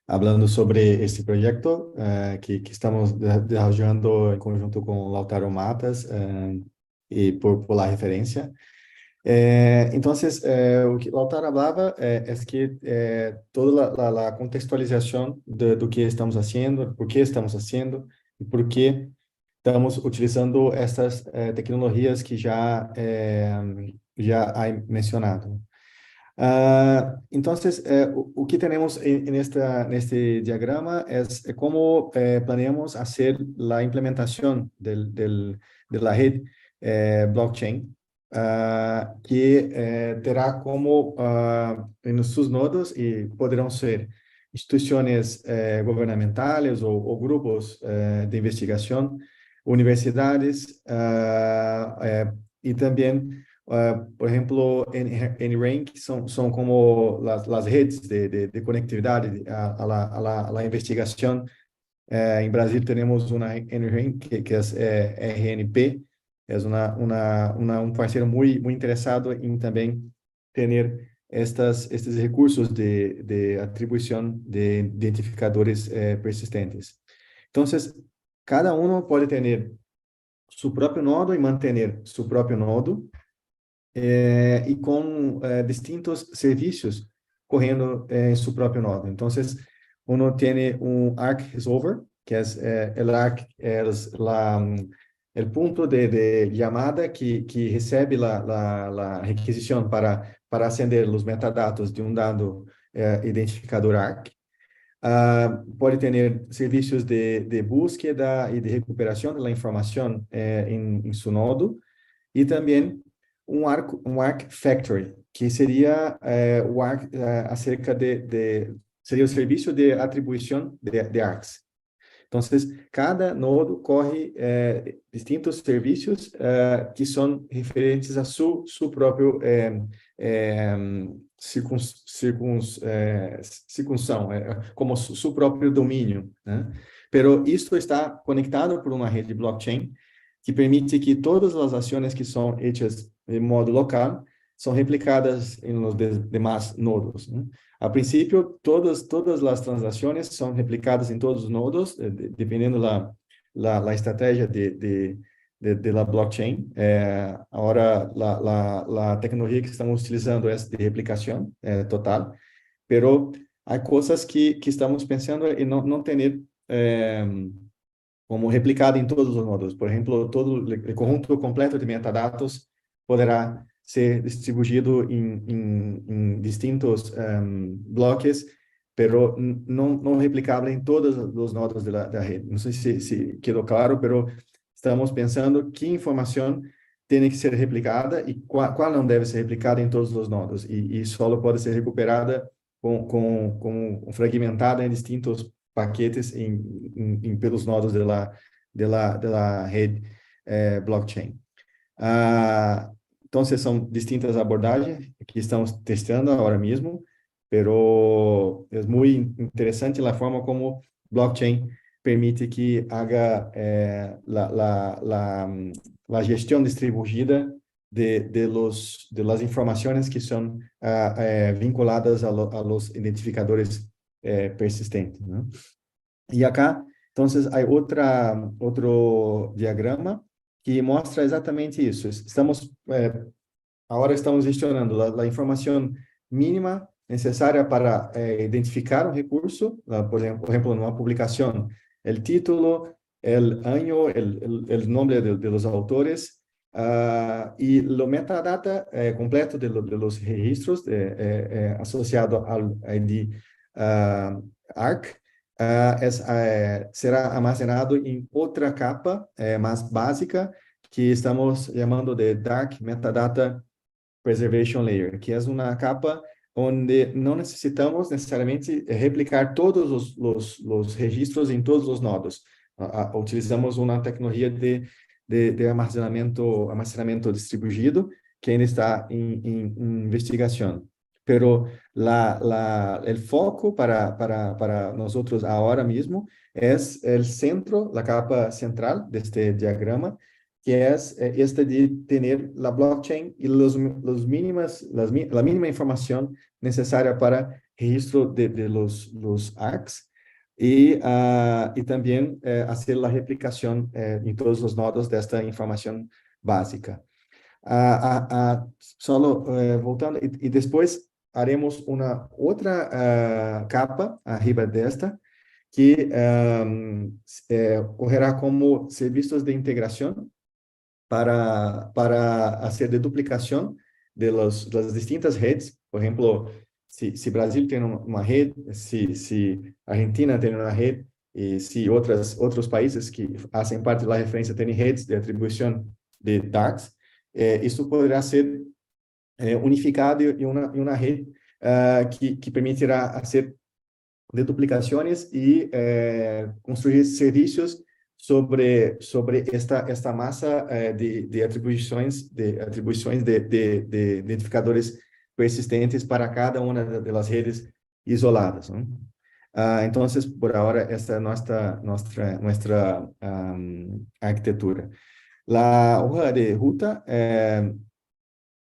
hablando sobre este proyecto que estamos desarrollando en conjunto con Lautaro Matas y por la referencia. Entonces, o que Lautaro hablaba es que toda la contextualización do que estamos haciendo, por qué estamos haciendo y por qué estamos utilizando estas tecnologías que já há mencionado. Entonces, o que tenemos neste diagrama es cómo planeamos hacer la implementación de la red blockchain, que terá como en sus nodos y podrán ser instituciones gubernamentales o grupos de investigación, universidades y también por ejemplo, en Rank son como las redes de conectividad a la investigación. En Brasil tenemos una NRANK que es RNP, es un parceiro muy interesado en también tener estos recursos de atribución de identificadores persistentes. Entonces, cada uno puede tener su propio nodo y mantener su propio nodo, e com distintos serviços correndo em seu próprio nodo. Então, uno tem Arc Resolver, que é o Arc, o ponto de chamada que recebe a requisição para acender os metadados de dado identificador Arc. Pode ter serviços de búsqueda e de recuperação da informação em seu nodo, e também um Arc Factory, que seria o Arc acerca seria o serviço de atribuição de Arcs. Então, cada nodo corre distintos serviços que são referentes a seu próprio circunção, como seu próprio domínio, né? Pero isto está conectado por uma rede blockchain que permite que todas as ações que são hechas de modo local são replicadas em los demás nodos, né? A princípio, todas as transações são replicadas em todos os nodos, dependendo da estratégia da blockchain. Agora, a tecnologia que estamos utilizando é de replicação total, pero há coisas que estamos pensando em não ter como replicado em todos os nodos. Por exemplo, todo o conjunto completo de metadados poderá ser distribuído em distintos bloques, pero não replicável em todos os nodos da rede. Não sei se quedou claro, pero estamos pensando que informação tem que ser replicada e qual não deve ser replicada em todos os nodos. E só pode ser recuperada fragmentada em distintos paquetes pelos nodos da rede blockchain. Então, são distintas abordagens que estamos testando agora mesmo, pero é muito interessante a forma como blockchain permite que haga a gestão distribuída de las informações que são vinculadas a los identificadores persistentes, ¿no? E acá, então, há outro diagrama que mostra exatamente isso. Agora estamos gestionando a informação mínima necessária para identificar um recurso, por exemplo, numa publicação, o título, o ano, o nome de los autores, e o metadata completo de los registros associado ao ID Arc, será armazenado em outra capa mais básica, que estamos chamando de Dark Metadata Preservation Layer, que é uma capa onde não necessitamos necessariamente replicar todos os registros em todos os nodos. Utilizamos uma tecnologia de armazenamento distribuído, que ainda está em investigação. Pero el foco para nosotros ahora mismo es el centro, la capa central de este diagrama, que es esta de tener la blockchain y la mínima información necesaria para registro de los ARCs y también hacer la replicación en todos los nodos de esta información básica. Solo voltando, y después haremos una otra capa arriba de esta, que correrá como servicios de integración para hacer deduplicación de las distintas redes. Por ejemplo, si Brasil tiene una red, si Argentina tiene una red, y si otros países que hacen parte de la referencia tienen redes de atribución de DARCs, isso poderá ser unificado em uma rede que permitirá fazer deduplicações e construir serviços sobre esta massa de atribuições de identificadores persistentes para cada uma das redes isoladas, né? Então, por agora, esta é nossa arquitetura. A hoja de ruta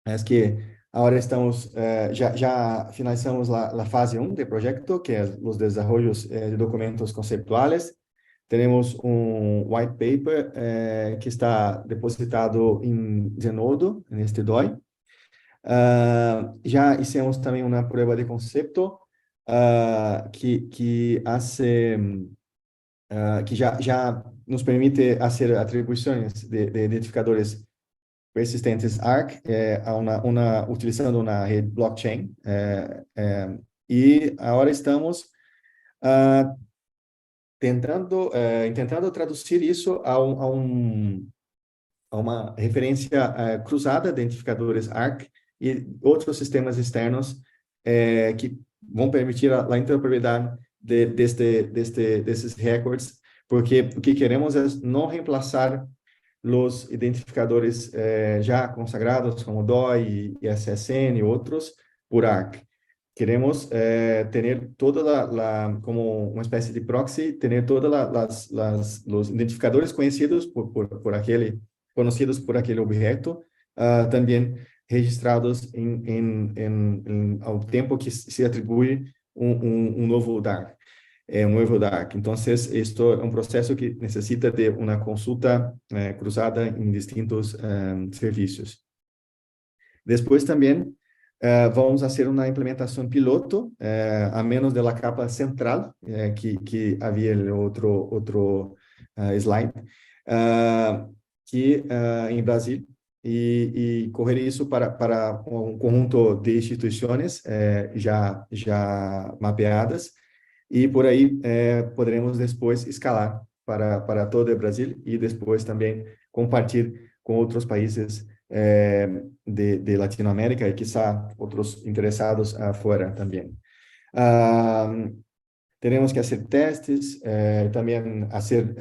es que ahora estamos, ya finalizamos la fase 1 del proyecto, que es los desarrollos de documentos conceptuales. Tenemos un white paper que está depositado en Zenodo, en este DOI. Ya hicimos también una prueba de concepto que ya nos permite hacer atribuciones de identificadores persistentes ARC utilizando una red blockchain. Y ahora estamos intentando traducir eso a uma referência cruzada de identificadores ARC e outros sistemas externos que vão permitir a interoperabilidade desses records, porque o que queremos é não reemplaçar os identificadores já consagrados, como DOI, SSN e outros, por ARC. Queremos ter como uma espécie de proxy, ter todos os identificadores conhecidos por aquele objeto, também registrados ao tempo que se atribui um novo DARC. Un nuevo DARC. Entonces, esto es un proceso que necesita de una consulta cruzada en distintos servicios. Después también vamos a hacer una implementación piloto, a menos de la capa central, que había el otro slide, que en Brasil, y correr eso para un conjunto de instituciones ya mapeadas. Y por ahí podremos después escalar para todo el Brasil y después también compartir con otros países de Latinoamérica y quizá otros interesados afuera también. Tenemos que hacer testes, también hacer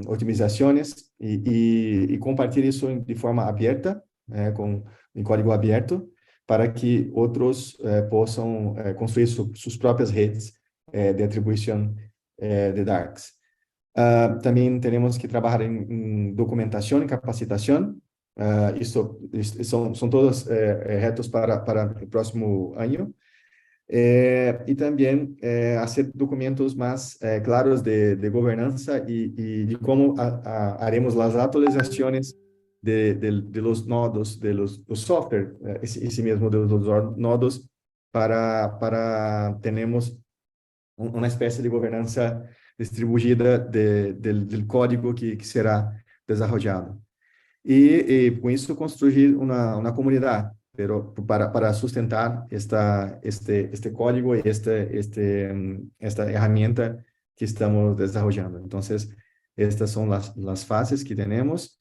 optimizaciones y compartir eso de forma abierta, en código abierto, para que otros puedan construir sus propias redes de atribuição de DARCs. Também temos que trabalhar em documentação e capacitação. Isso são todos retos para o próximo ano. E também fazer documentos mais claros de governança e de como haremos as atualizações de los nodos, do software, esse mesmo dos nodos, para termos uma espécie de governança distribuída do código que será desenvolvido. E com isso construir uma comunidade para sustentar este código e esta ferramenta que estamos desenvolvendo. Então, estas são as fases que temos.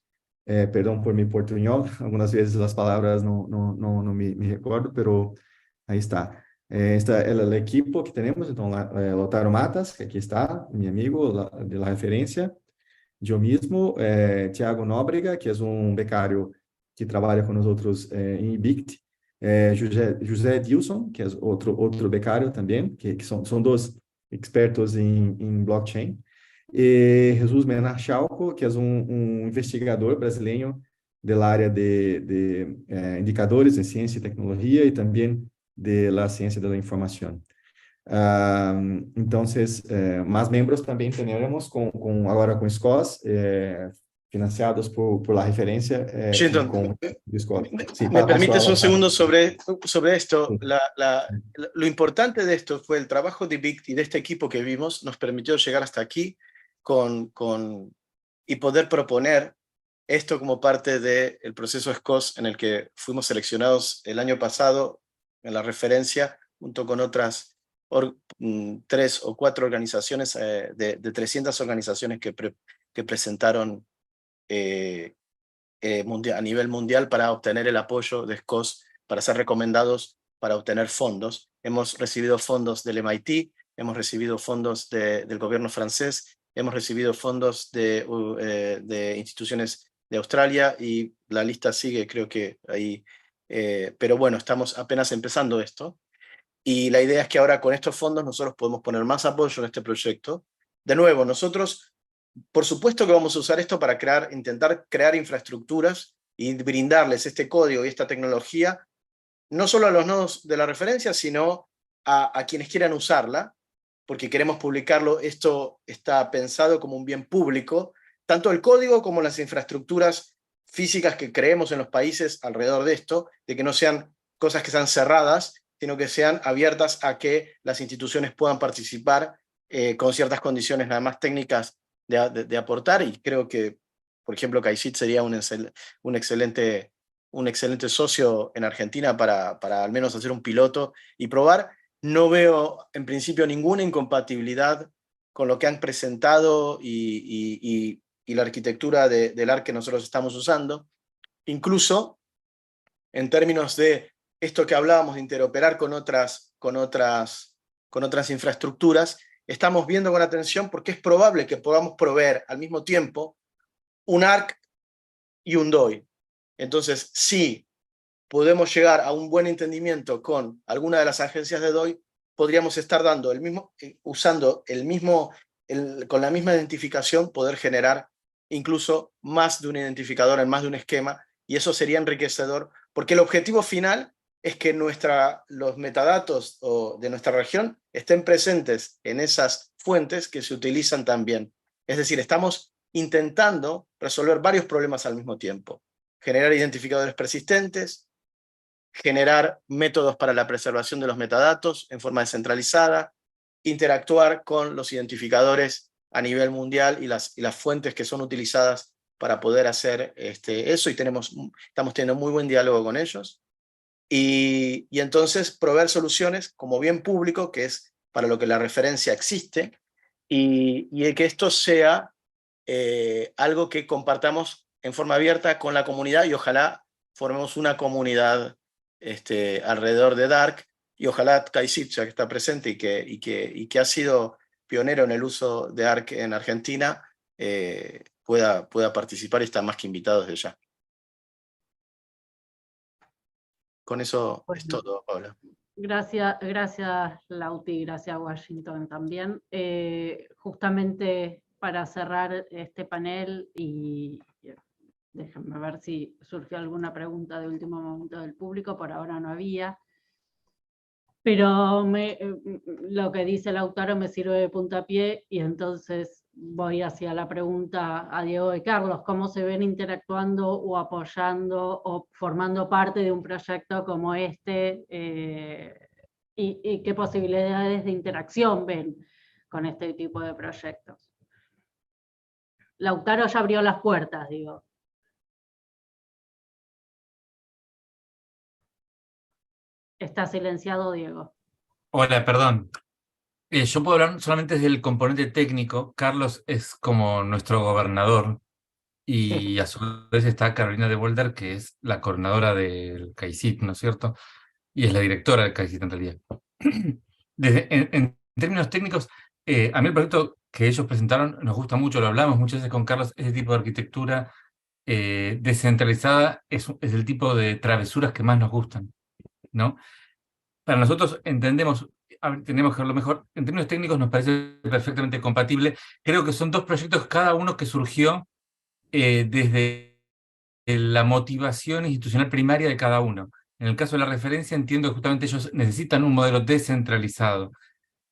Perdão por mi portunhol, algumas vezes as palavras não me recordo, mas aí está. Esta é o equipo que temos, então, Lautaro Matas, que aqui está, meu amigo de la referência, eu mesmo, Thiago Nóbrega, que é becário que trabalha com nós outros em IBICT, José Dilson, que é outro becário também, que são dois expertos em blockchain, e Jesus Menar Chalco, que é investigador brasileiro da área de indicadores em ciência e tecnologia e também de la ciencia de la información. Entonces, más miembros también tenemos ahora con SCOS, financiados por la referencia Shinton, con Discord. Sí, ¿me paso permites ahora un segundo sobre esto? Sí. Lo importante de esto fue el trabajo de Vic y de este equipo que vimos, nos permitió llegar hasta aquí y poder proponer esto como parte del proceso SCOS en el que fuimos seleccionados el año pasado en la referencia, junto con otras 3 o 4 organizaciones, de 300 organizaciones que presentaron a nivel mundial para obtener el apoyo de SCOS, para ser recomendados para obtener fondos. Hemos recibido fondos del MIT, hemos recibido fondos del gobierno francés, hemos recibido fondos de instituciones de Australia, y la lista sigue, creo que ahí. Pero bueno, estamos apenas empezando esto. Y la idea es que ahora con estos fondos nosotros podemos poner más apoyo en este proyecto. De nuevo, nosotros, por supuesto que vamos a usar esto para intentar crear infraestructuras y brindarles este código y esta tecnología, no solo a los nodos de la referencia, sino a quienes quieran usarla, porque queremos publicarlo. Esto está pensado como un bien público, tanto el código como las infraestructuras físicas que creemos en los países alrededor de esto, de que no sean cosas que sean cerradas, sino que sean abiertas a que las instituciones puedan participar con ciertas condiciones nada más técnicas de aportar. Y creo que, por ejemplo, CAICIT sería un excelente socio en Argentina para al menos hacer un piloto y probar. No veo en principio ninguna incompatibilidad con lo que han presentado y la arquitectura del ARC que nosotros estamos usando. Incluso en términos de esto que hablábamos de interoperar con otras infraestructuras, estamos viendo con atención porque es probable que podamos proveer al mismo tiempo un ARC y un DOI. Entonces, si podemos llegar a un buen entendimiento con alguna de las agencias de DOI, podríamos estar dando usando con la misma identificación, poder generar incluso más de un identificador en más de un esquema, y eso sería enriquecedor, porque el objetivo final es que los metadatos de nuestra región estén presentes en esas fuentes que se utilizan también. Es decir, estamos intentando resolver varios problemas al mismo tiempo. Generar identificadores persistentes, generar métodos para la preservación de los metadatos en forma descentralizada, interactuar con los identificadores a nivel mundial y las fuentes que son utilizadas para poder hacer eso, y estamos teniendo muy buen diálogo con ellos. Y entonces proveer soluciones como bien público, que es para lo que la referencia existe, y que esto sea algo que compartamos en forma abierta con la comunidad, y ojalá formemos una comunidad alrededor de Dark, y ojalá CAICIT, ya que está presente y que ha sido pionero en el uso de ARC en Argentina, pueda participar, y está más que invitado desde ya. Con eso Bueno, es todo, Paula. Gracias, Lauti, gracias, Washington, también. Justamente para cerrar este panel, y déjenme ver si surgió alguna pregunta de último momento del público, por ahora no había. Pero lo que dice Lautaro me sirve de puntapié, y entonces voy hacia la pregunta a Diego y Carlos: ¿cómo se ven interactuando o apoyando o formando parte de un proyecto como este? ¿Y qué posibilidades de interacción ven con este tipo de proyectos? Lautaro ya abrió las puertas, digo. Está silenciado, Diego. Hola, perdón. Yo puedo hablar solamente desde el componente técnico. Carlos es como nuestro gobernador, y a su vez está Carolina de Volder, que es la coordinadora del CAICIT, ¿no es cierto? Y es la directora del CAICIT en realidad. En términos técnicos, a mí el proyecto que ellos presentaron nos gusta mucho, lo hablamos muchas veces con Carlos. Ese tipo de arquitectura descentralizada es el tipo de travesuras que más nos gustan, ¿no? Para nosotros tenemos que verlo mejor. En términos técnicos nos parece perfectamente compatible. Creo que son dos proyectos, cada uno que surgió desde la motivación institucional primaria de cada uno. En el caso de la referencia, entiendo que justamente ellos necesitan un modelo descentralizado.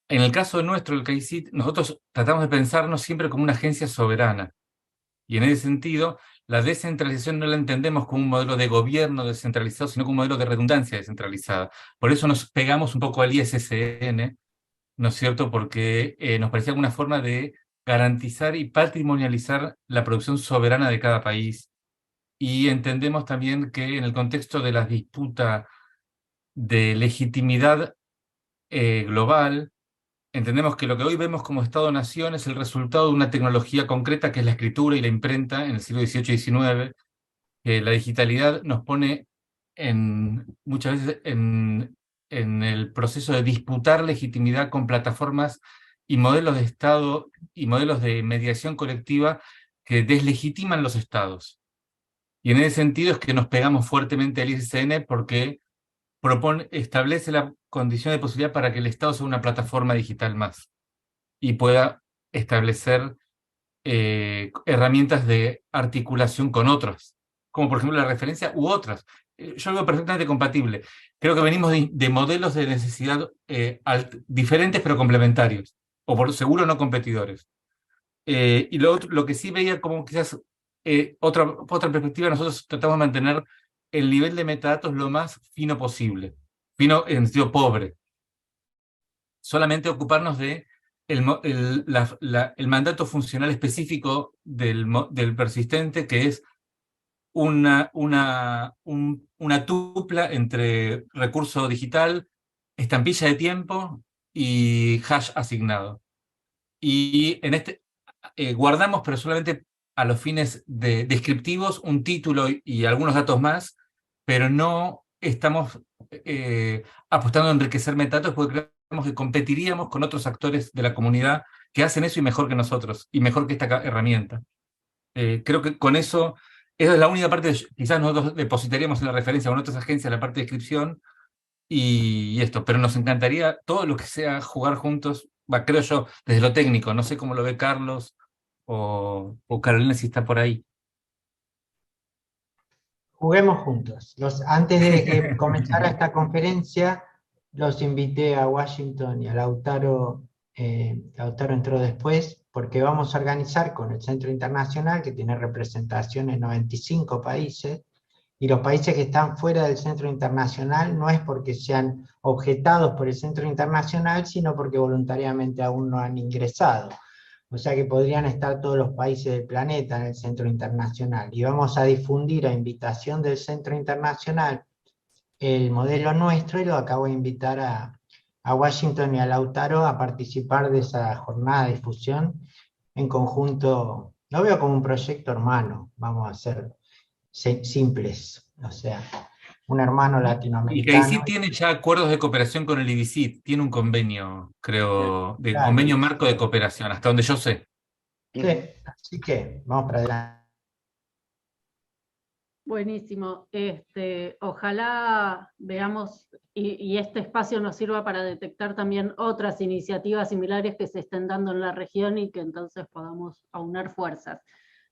En el caso nuestro, el CAICIT, nosotros tratamos de pensarnos siempre como una agencia soberana, Y en ese sentido, la descentralización no la entendemos como un modelo de gobierno descentralizado, sino como un modelo de redundancia descentralizada. Por eso nos pegamos un poco al ISSN, ¿no es cierto? Porque nos parecía una forma de garantizar y patrimonializar la producción soberana de cada país. Y entendemos también que en el contexto de la disputa de legitimidad global, entendemos que lo que hoy vemos como Estado-Nación es el resultado de una tecnología concreta que es la escritura y la imprenta en el siglo XVIII y XIX, que la digitalidad nos pone muchas veces en el proceso de disputar legitimidad con plataformas y modelos de Estado y modelos de mediación colectiva que deslegitiman los Estados. Y en ese sentido es que nos pegamos fuertemente al ISN porque establece la condición de posibilidad para que el Estado sea una plataforma digital más y pueda establecer herramientas de articulación con otras, como por ejemplo la referencia u otras. Yo lo veo perfectamente compatible. Creo que venimos de modelos de necesidad diferentes pero complementarios, o por seguro no competidores. Y lo que sí veía como quizás otra perspectiva, nosotros tratamos de mantener el nivel de metadatos lo más fino posible, fino en sentido pobre. Solamente ocuparnos de el mandato funcional específico del persistente, que es una tupla entre recurso digital, estampilla de tiempo y hash asignado. Y en guardamos, pero solamente a los fines descriptivos, un título y algunos datos más, pero no estamos apostando a enriquecer metadatos porque creemos que competiríamos con otros actores de la comunidad que hacen eso y mejor que nosotros, y mejor que esta herramienta. Creo que con eso, esa es la única parte, quizás nosotros depositaríamos en la referencia con otras agencias la parte de descripción y esto, pero nos encantaría todo lo que sea jugar juntos, creo yo, desde lo técnico, no sé cómo lo ve Carlos o Carolina si está por ahí. Juguemos juntos. Antes de que comenzara esta conferencia, los invité a Washington y a Lautaro. Lautaro entró después, porque vamos a organizar con el Centro Internacional, que tiene representación en 95 países, y los países que están fuera del Centro Internacional no es porque sean objetados por el Centro Internacional, sino porque voluntariamente aún no han ingresado. O sea que podrían estar todos los países del planeta en el Centro Internacional. Y vamos a difundir a invitación del Centro Internacional el modelo nuestro, y lo acabo de invitar a Washington y a Lautaro a participar de esa jornada de difusión en conjunto. Lo veo como un proyecto hermano, vamos a ser simples, o sea, un hermano latinoamericano. Y que ICIT tiene ya acuerdos de cooperación con el IBICIT, tiene un convenio, creo, Claro. convenio marco de cooperación, hasta donde yo sé. Sí, así que vamos para adelante. Buenísimo. Ojalá veamos y este espacio nos sirva para detectar también otras iniciativas similares que se estén dando en la región y que entonces podamos aunar fuerzas.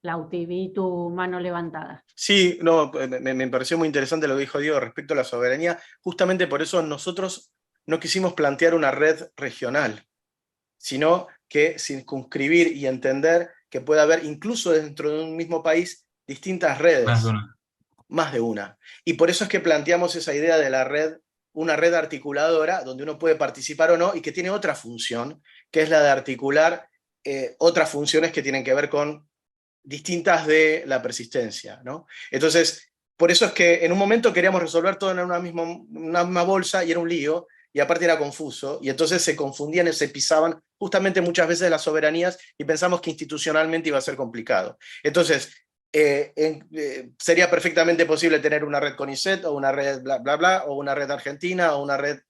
Lauti, vi tu mano levantada. Sí, no, me pareció muy interesante lo que dijo Diego respecto a la soberanía. Justamente por eso nosotros no quisimos plantear una red regional, sino que circunscribir y entender que puede haber, incluso dentro de un mismo país, distintas redes. Más de una. Más de una. Y por eso es que planteamos esa idea de la red, una red articuladora, donde uno puede participar o no, y que tiene otra función, que es la de articular otras funciones que tienen que ver con distintas de la persistencia, ¿no? Entonces, por eso es que en un momento queríamos resolver todo en una misma bolsa y era un lío, y aparte era confuso, y entonces se confundían y se pisaban justamente muchas veces las soberanías y pensamos que institucionalmente iba a ser complicado. Entonces, sería perfectamente posible tener una red CONICET o una red bla bla bla, o una red argentina o una red...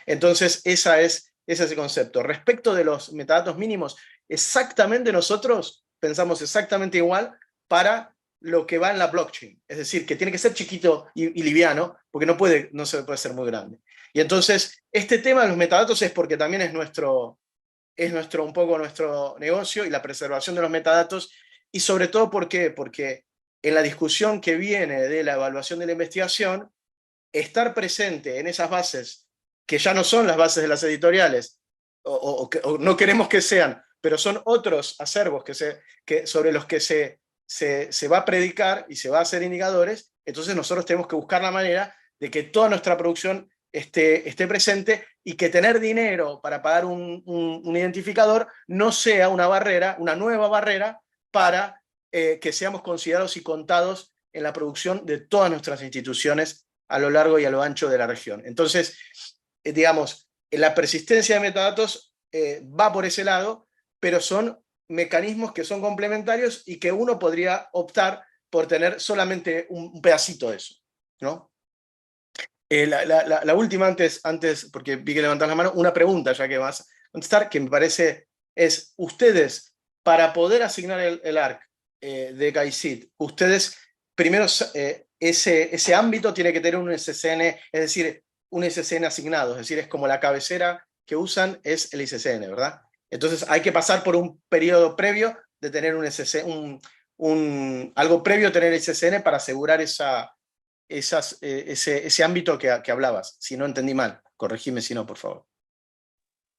Entonces, ese es el concepto. Respecto de los metadatos mínimos, exactamente nosotros pensamos exactamente igual para lo que va en la blockchain. Es decir, que tiene que ser chiquito y liviano, porque no se puede ser muy grande. Y entonces, este tema de los metadatos es porque también es un poco nuestro negocio y la preservación de los metadatos, y sobre todo, ¿por qué? Porque en la discusión que viene de la evaluación de la investigación, estar presente en esas bases, que ya no son las bases de las editoriales, o no queremos que sean, pero son otros acervos sobre los que se va a predicar y se va a hacer indicadores. Entonces nosotros tenemos que buscar la manera de que toda nuestra producción esté presente y que tener dinero para pagar un identificador no sea una barrera, una nueva barrera para que seamos considerados y contados en la producción de todas nuestras instituciones a lo largo y a lo ancho de la región. Entonces, digamos, la persistencia de metadatos va por ese lado, pero son mecanismos que son complementarios y que uno podría optar por tener solamente un pedacito de eso, ¿no? La última, antes, porque vi que levantás la mano, una pregunta ya que vas a contestar, que me parece es, ustedes, para poder asignar el ARC de CAICID, ustedes, primero, ese ámbito tiene que tener un SSN, es decir, un SSN asignado, es decir, es como la cabecera que usan es el ISSN, ¿verdad? Entonces hay que pasar por un periodo previo de tener un SSN, algo previo a tener SSN para asegurar ese ámbito que hablabas. Si no entendí mal, corregime si no, por favor.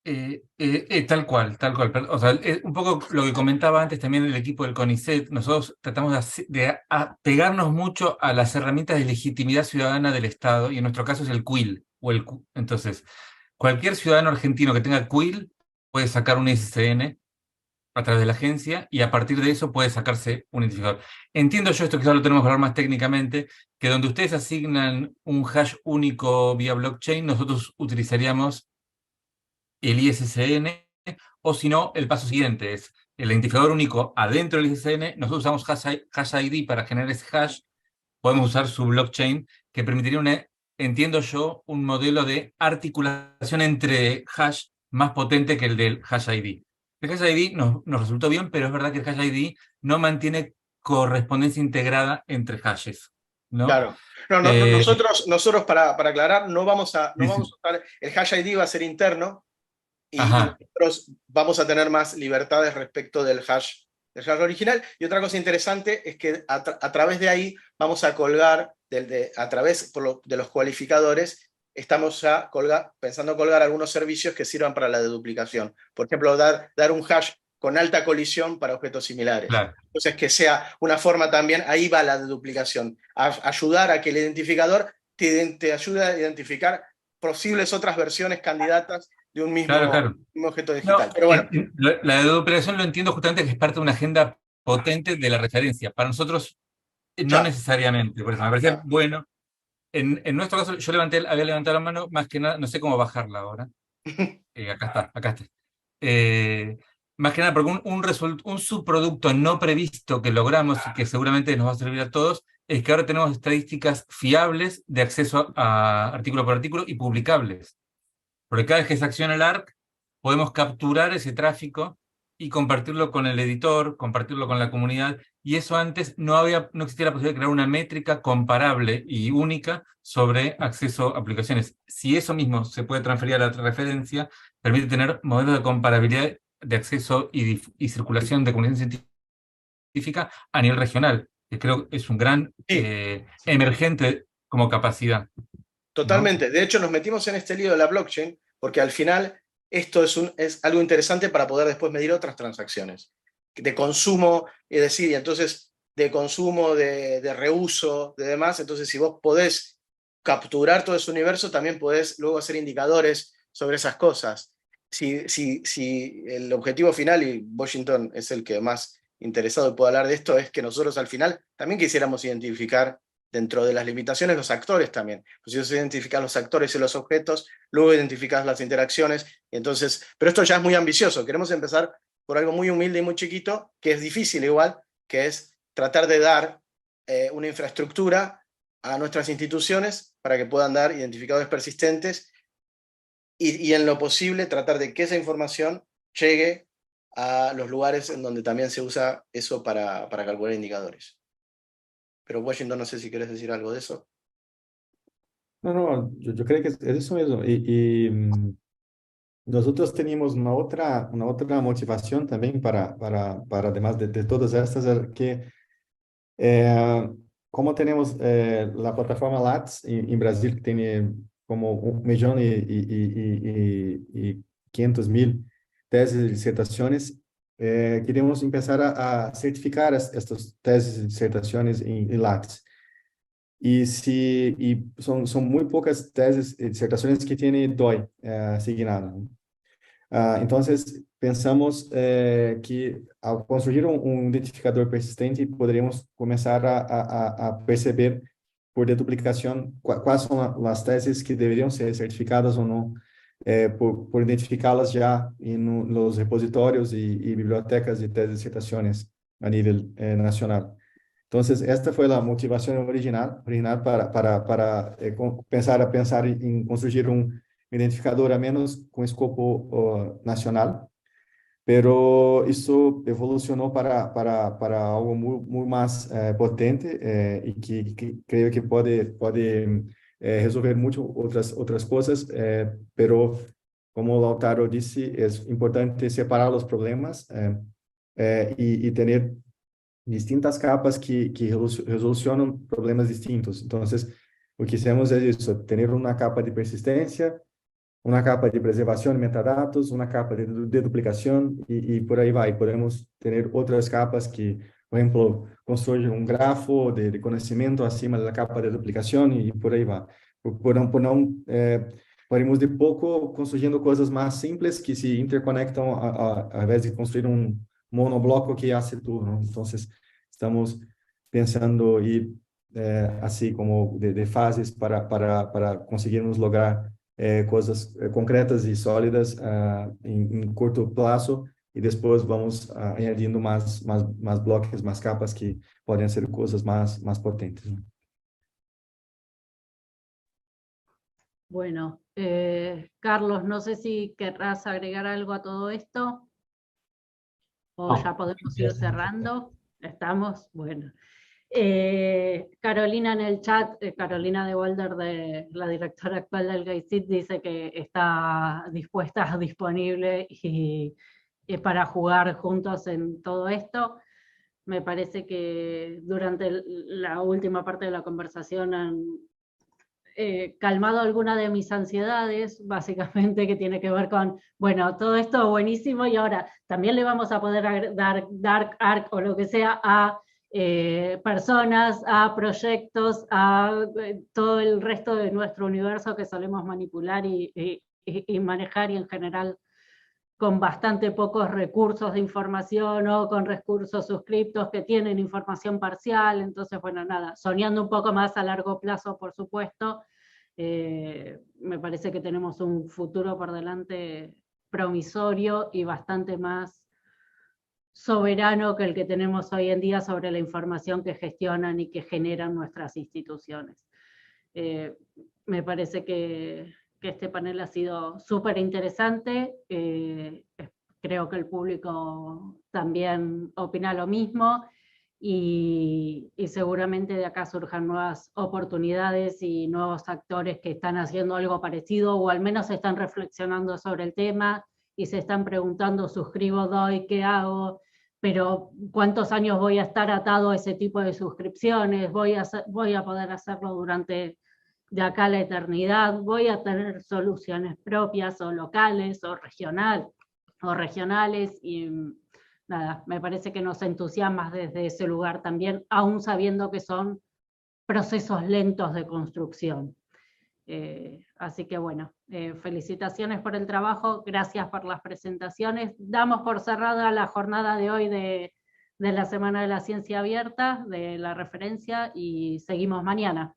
Tal cual, tal cual. O sea, un poco lo que comentaba antes también el equipo del CONICET, nosotros tratamos de apegarnos mucho a las herramientas de legitimidad ciudadana del Estado, y en nuestro caso es el CUIL. Entonces, cualquier ciudadano argentino que tenga CUIL puede sacar un ISSN a través de la agencia y a partir de eso puede sacarse un identificador. Entiendo yo, esto quizás lo tenemos que hablar más técnicamente, que donde ustedes asignan un hash único vía blockchain, nosotros utilizaríamos el ISSN, o si no, el paso siguiente es el identificador único adentro del ISSN, nosotros usamos hash ID para generar ese hash, podemos usar su blockchain, que permitiría, entiendo yo, un modelo de articulación entre hash más potente que el del hash ID. El hash ID nos resultó bien, pero es verdad que el hash ID no mantiene correspondencia integrada entre hashes, ¿no? Claro. Nosotros para aclarar, no vamos a usar, el hash ID va a ser interno, y nosotros vamos a tener más libertades respecto del hash original. Y otra cosa interesante es que a través de ahí vamos a colgar, a través de los cualificadores, estamos ya pensando colgar algunos servicios que sirvan para la deduplicación. Por ejemplo, dar un hash con alta colisión para objetos similares. Claro. Entonces, que sea una forma también, ahí va la deduplicación, ayudar a que el identificador te ayude a identificar posibles otras versiones candidatas de un mismo, mismo objeto digital. No, pero bueno. La deduplicación lo entiendo justamente que es parte de una agenda potente de la referencia. Para nosotros, no necesariamente. Por eso me parecía bueno. En nuestro caso, yo había levantado la mano, más que nada, no sé cómo bajarla ahora. Acá está. Más que nada, porque un subproducto no previsto que logramos y que seguramente nos va a servir a todos, es que ahora tenemos estadísticas fiables de acceso a artículo por artículo y publicables. Porque cada vez que se acciona el ARC, podemos capturar ese tráfico y compartirlo con el editor, compartirlo con la comunidad, y eso antes no existía la posibilidad de crear una métrica comparable y única sobre acceso a aplicaciones. Si eso mismo se puede transferir a la referencia, permite tener modelos de comparabilidad de acceso y circulación de comunicación científica a nivel regional, que creo que es un gran emergente como capacidad. Totalmente. ¿No? De hecho, nos metimos en este lío de la blockchain porque al final esto es algo interesante para poder después medir otras transacciones de consumo, es decir, entonces de consumo, de reuso, de demás. Entonces, si vos podés capturar todo ese universo, también podés luego hacer indicadores sobre esas cosas. Si el objetivo final, y Washington es el que más interesado puede hablar de esto, es que nosotros al final también quisiéramos identificar dentro de las limitaciones los actores también. Pues si vos identificás los actores y los objetos, luego identificás las interacciones, entonces, pero esto ya es muy ambicioso. Queremos empezar por algo muy humilde y muy chiquito, que es difícil igual, que es tratar de dar una infraestructura a nuestras instituciones para que puedan dar identificadores persistentes y en lo posible tratar de que esa información llegue a los lugares en donde también se usa eso para calcular indicadores. Pero Washington, no sé si quieres decir algo de eso. No, yo creo que es eso mismo. Nosotros teníamos una otra motivación también para además de todas estas, que como tenemos la plataforma Lattes en Brasil, que tiene como 1.500.000 tesis y disertaciones, queremos empezar a certificar estas teses y disertaciones en Lattes. Y son muy pocas teses y disertaciones que tiene DOI asignado. Entonces, pensamos que al construir un identificador persistente, poderíamos comenzar a perceber por deduplicación cuáles son las tesis que deberían ser certificadas o no, por identificá-las ya en los repositorios y bibliotecas de tesis y disertaciones a nivel nacional. Entonces, esta fue la motivación original para pensar en construir un identificador a menos com escopo nacional, pero isso evolucionou para algo muito mais potente e que creio que pode resolver muito outras coisas, pero como o Lautaro disse, é importante separar os problemas e ter distintas capas que resolucionam problemas distintos. Então, o que hacemos é isso, ter uma capa de persistência, uma capa de preservação de metadados, uma capa de deduplicação e por aí vai. Podemos ter outras capas que, por exemplo, construir um grafo de conhecimento acima da capa de duplicação e por aí vai. Podemos de pouco construindo coisas mais simples que se interconectam ao invés de construir um monobloco que hace tudo, ¿no? Entonces, estamos pensando ir así como de fases para conseguirmos lograr coisas concretas e sólidas em curto prazo e depois vamos añadindo mais bloques, mais capas que podem ser coisas mais potentes, ¿no? Bueno, Carlos, no sé si querrás agregar algo a todo esto. ¿O ya podemos ir cerrando? ¿Estamos? Bueno. Carolina en el chat, Carolina de Walder, la directora actual del GAICIT, dice que está dispuesta, disponible y para jugar juntos en todo esto. Me parece que durante la última parte de la conversación han calmado alguna de mis ansiedades, básicamente, que tiene que ver con, bueno, todo esto buenísimo y ahora también le vamos a poder dar Dark Arc o lo que sea a personas, a proyectos, a todo el resto de nuestro universo que solemos manipular y manejar, y en general con bastante pocos recursos de información o con recursos suscriptos que tienen información parcial. Entonces, bueno, nada, soñando un poco más a largo plazo, por supuesto, me parece que tenemos un futuro por delante promisorio y bastante más soberano que el que tenemos hoy en día sobre la información que gestionan y que generan nuestras instituciones. Me parece que este panel ha sido súper interesante, creo que el público también opina lo mismo, y seguramente de acá surjan nuevas oportunidades y nuevos actores que están haciendo algo parecido, o al menos están reflexionando sobre el tema, y se están preguntando, suscribo, doy, ¿qué hago? Pero ¿cuántos años voy a estar atado a ese tipo de suscripciones? ¿Voy a poder hacerlo durante de acá a la eternidad? ¿Voy a tener soluciones propias o locales o regionales? Y nada, me parece que nos entusiasma desde ese lugar también, aún sabiendo que son procesos lentos de construcción. Así que bueno, felicitaciones por el trabajo, gracias por las presentaciones. Damos por cerrada la jornada de hoy de la Semana de la Ciencia Abierta, de la referencia, y seguimos mañana.